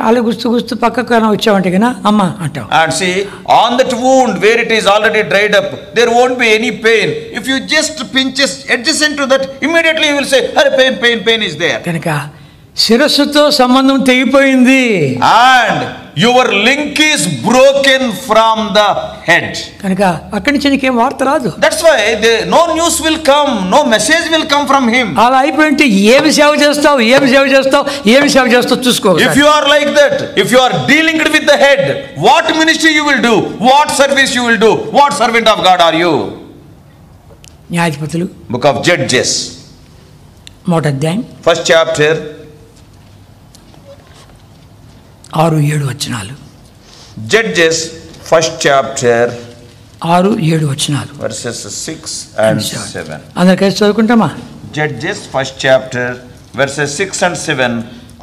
అలా గుస్తూ పక్కకు వచ్చామంటే కన్నా అమ్మ అంటావు. and see, on that wound where it is already dried up, there won't be any pain. If you just pinch adjacent to that, immediately you will say, pain is there. కనుక శిరస్సుతో సంబంధం తెగిపోయింది, and your link is broken from the head. కనుక అక్కడి నుంచి నీకేం వార్త రాదు. That's why no news will come, no message will come from him. అలా అయిపోయింటే ఏమి సేవ చేస్తావు చూసుకో. If you are like that, if you are dealing with the head, what ministry you will do, what service you will do, what servant of God are you? న్యాయాధిపతులు book of Judges 1వ అధ్యాయం 1st chapter 6-7 వచనాలు. Judges 1st chapter 6-7 వచనాలు verses 6 and 7. అందరూ కలిసి చదువుకుంటామా? Judges 1st chapter verses 6 and 7.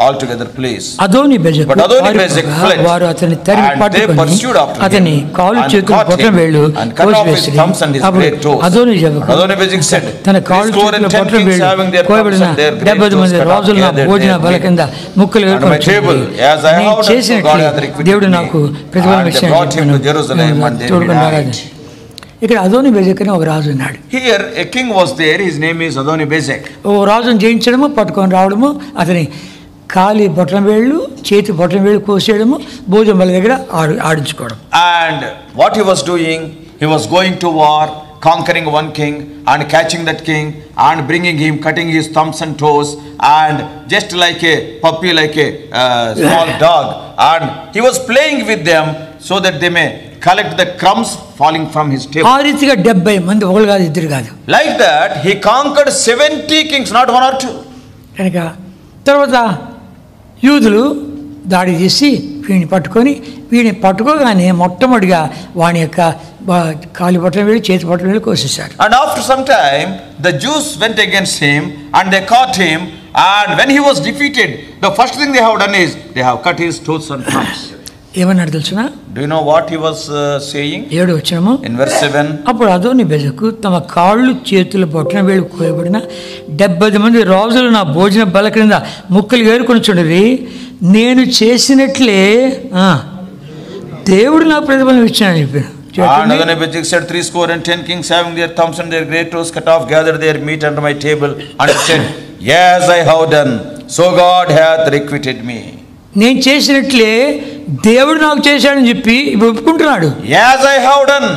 altogether place. Adoni బెజెకు But Adoni-Bezek fled, వారు అతన్ని తరిమి and they పట్టుకొని pursued after అతని him, కాలు and చేతులు caught పొట్టం him, వేళ్ళు and cut off his కోసివేసిరి. thumbs and his అప్పుడు great toes. Adoni జగకు And Adoni-Bezek said, తన కాలు 70 చేతులు పొట్టం kings వేళ్ళు having their thumbs కోయబడిన and their great 70 toes మంది cut off, రాజుల gathered భోజన their బల meat కింద ముక్కలు on my table, as I నేను have done, so God చేసినట్లు hath requited దేవుడు me. నాకు ప్రతిఫలం And they ఇచ్చాడు brought him to Jerusalem, and there he తోడుకున్నాడు. died. ఇక్కడ అదోని బెజెక్ అని ఒక రాజు ఉన్నాడు. Here a king was there, his name is Adoni-Bezek. ఓ రాజును జయించడము పట్టుకొని రావడము అతని కాలి బొట్టం వేళ్ళు చేతి బొట్టం వేళ్ళు కోసేయడము భోజన బల దగ్గర ఆడించుకోవడం. And what he was doing, he was going to war, conquering one king and catching that king and bringing him, cutting his thumbs and toes, and just like a puppy, like a small dog, and he was playing with them so that they may collect the crumbs falling from his table. ఆ రీతిగా 70 మంది ఒకరు కాదు ఇద్దరు కాదు. Like that he conquered 70 kings, not one or two. కనుక తర్వాత యూదులు దాడి చేసి వీడిని పట్టుకోగానే మొట్టమొదటిగా వాని యొక్క కాలి బొట్టం వేలు చేతి బొట్టం వేలు కోసేశారు. And after some time the Jews went against him and they caught him, and when he was defeated, the first thing they have done is they have cut his toes and thumbs. ఏమన్నాడు తెలుసునా? Do you know what he was saying? 7 వచనము. In verse 7. అప్పుడు అదోని బెజకు తమ కాళ్ళు చేతులు బొట్టన వేలు కోయబడిన 70 మంది రాజులు నా భోజన బల క్రింద ముక్కలు ఏరుకొని చూడరి, నేను చేసినట్లే దేవుడు నాకు ప్రతిఫలం ఇచ్చానని చెప్పాను. And Adoni-Bezek said, 70 kings having their thumbs and their great toes cut off gathered their meat under my table, and said, yes, I have done, so God hath requited me. నేను చేసినట్లే దేవుడు నాకు చేశాడని చెప్పి ఇప్పుడు ఒప్పుకుంటున్నాడు. Yes, I have done,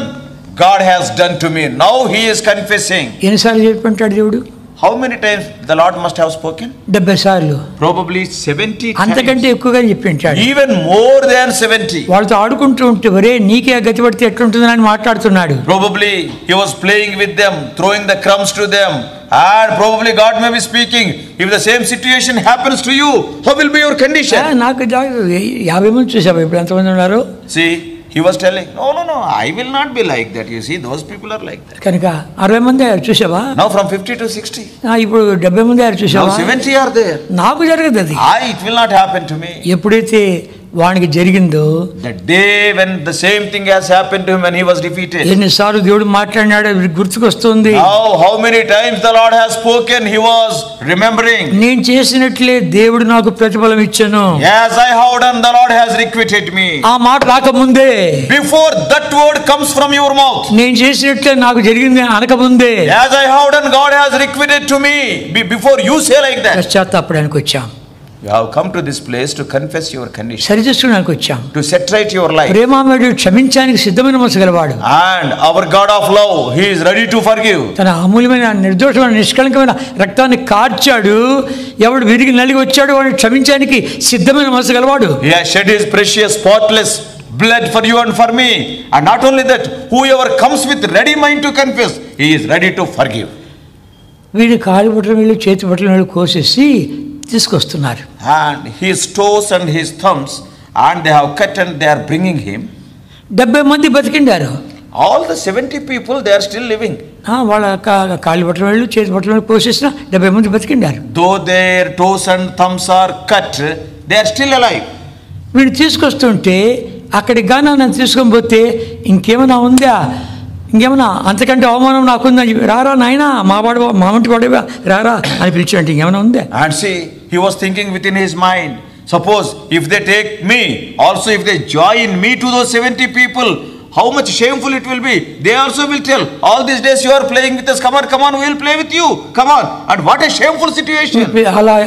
God has done to me. Now he is confessing. ఎన్నిసార్లు చెప్పుకుంటాడు దేవుడు? How many times the Lord must have spoken? 70 సార్లు. Probably 70 times. అంతకంటే ఎక్కువగా చెప్పించాడు. Even more than 70. వాళ్ళతో ఆడుకుంటూ ఉంటే ఒరే నీకే గతి పడితే ఎట్లుంటుందని మాట్లాడుతున్నాడు. Probably he was playing with them, throwing the crumbs to them, and probably God may be speaking, if the same situation happens to you, how will be your condition? నాకు 50 మంది చూసావా ఇప్పుడు ఎంతమంది ఉన్నారు? See, he was telling, no, I will not be like that. You see, those people are like that. కనుక 60 మంది అయ్యారు చూసావా? Now from 50 to 60. ఇప్పుడు 70 మంది అయ్యారు చూసావా? Now 70 are there. నాకు జరగదు అది. It will not happen to me. ఎప్పుడైతే వానికి జరిగిందో, the day when the same thing has happened to him when he was defeated. ఎన్నిసార్లు దేవుడు మాట్లాడినాడో గుర్తుకొస్తుంది. Now how many times the Lord has spoken, he was remembering. నేను చేసినట్లే దేవుడు నాకు ప్రతిఫలం ఇచ్చాను. Yes, I have done, the Lord has requited me. ఆ మాట రాకముందే, before that word comes from your mouth, నేను చేసినట్లే నాకు జరిగింది అనకముందే, as I have done, God has requited to me, before you say like that. పశ్చాత్తాపడానికి వచ్చాం. You have come to this place to confess your condition, సరిచేసుకోవడానికి వచ్చాం, to set right your life. ప్రేమామయుడు క్షమించడానికి సిద్ధమైన మనసు గలవాడు. And our God of love, he is ready to forgive. తన అమూల్యమైన నిర్దోషమైన నిష్కళంకమైన రక్తాన్ని కార్చాడు. ఎవడు విరిగి నలిగి వచ్చాడు వాడిని క్షమించడానికి సిద్ధమైన మనసు గలవాడు. He has shed his precious spotless blood for you and for me. And not only that, whoever comes with ready mind to confess, he is ready to forgive. వీడి కాలి బట్టల వేళ్ళు చేతి బట్టల వేళ్ళు కోసేసి తీసుకొస్తున్నారు. And his toes and his thumbs, and they have cut and they are bringing him. 70 మంది బతికిండారు. All the 70 people, they are still living. వాళ్ళ కాలి బట్టల వేళ్ళు చేతి బట్టల వేళ్ళు కోసేసిన 70 మంది బతికిండారు. Though their toes and thumbs are cut, they are still alive. వీడు తీసుకొస్తుంటే అక్కడికి గానా నన్ను తీసుకొని పోతే ఇంకేమైనా ఉందా, ఇంకేమన్నా అంతకంటే అవమానం నాకుందని చెప్పి రారా నాయనా మా వంటి వాడేవా రారా అని పిలిచాడంటే ఇంకేమైనా ఉందా? And see, he was thinking within his mind, suppose if they take me, also if they join me to those 70 people, how much shameful it will be. They also will tell, all these days you are playing with us, come on, we will play with you, come on. And what a shameful situation.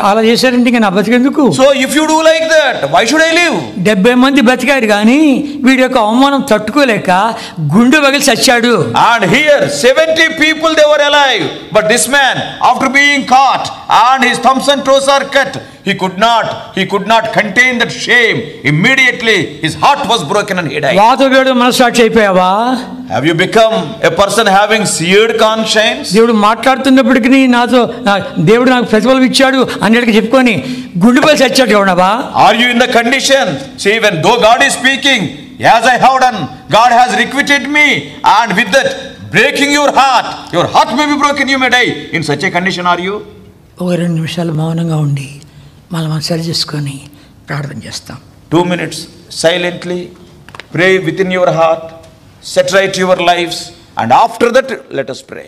అలా చేశారంటే ఇంకా నా బతికెందుకు? So if you do like that, why should I live? 70 మంది బతికారు కానీ వీడి యొక్క అవమానం తట్టుకోలేక గుండె పగిలి చచ్చాడు. And here 70 people they were alive, but this man, after being caught and his thumbs and toes are cut, he could not contain that shame. Immediately his heart was broken and he died. వాతవేడు మనసాక్షి అయిపోయావా? Have you become a person having seared conscience? దేవుడు మాట్లాడుతున్నప్పటికీ నాతో దేవుడు నాకు ప్రతిఫలం ఇచ్చాడు అన్నట్టుగా చెప్పుకొని గుండెపై చచ్చాడు ఎవడవా? Are you in the condition, see, when though God is speaking, as I have done, God has requited me, and with that breaking your heart may be broken, you may die. In such a condition are you? ఒక 2 నిమిషాలు మౌనంగా ఉండి మనం సరి చేసుకొని ప్రార్థన చేస్తాం. 2 minutes silently pray within your heart, set right your lives, and after that let us pray.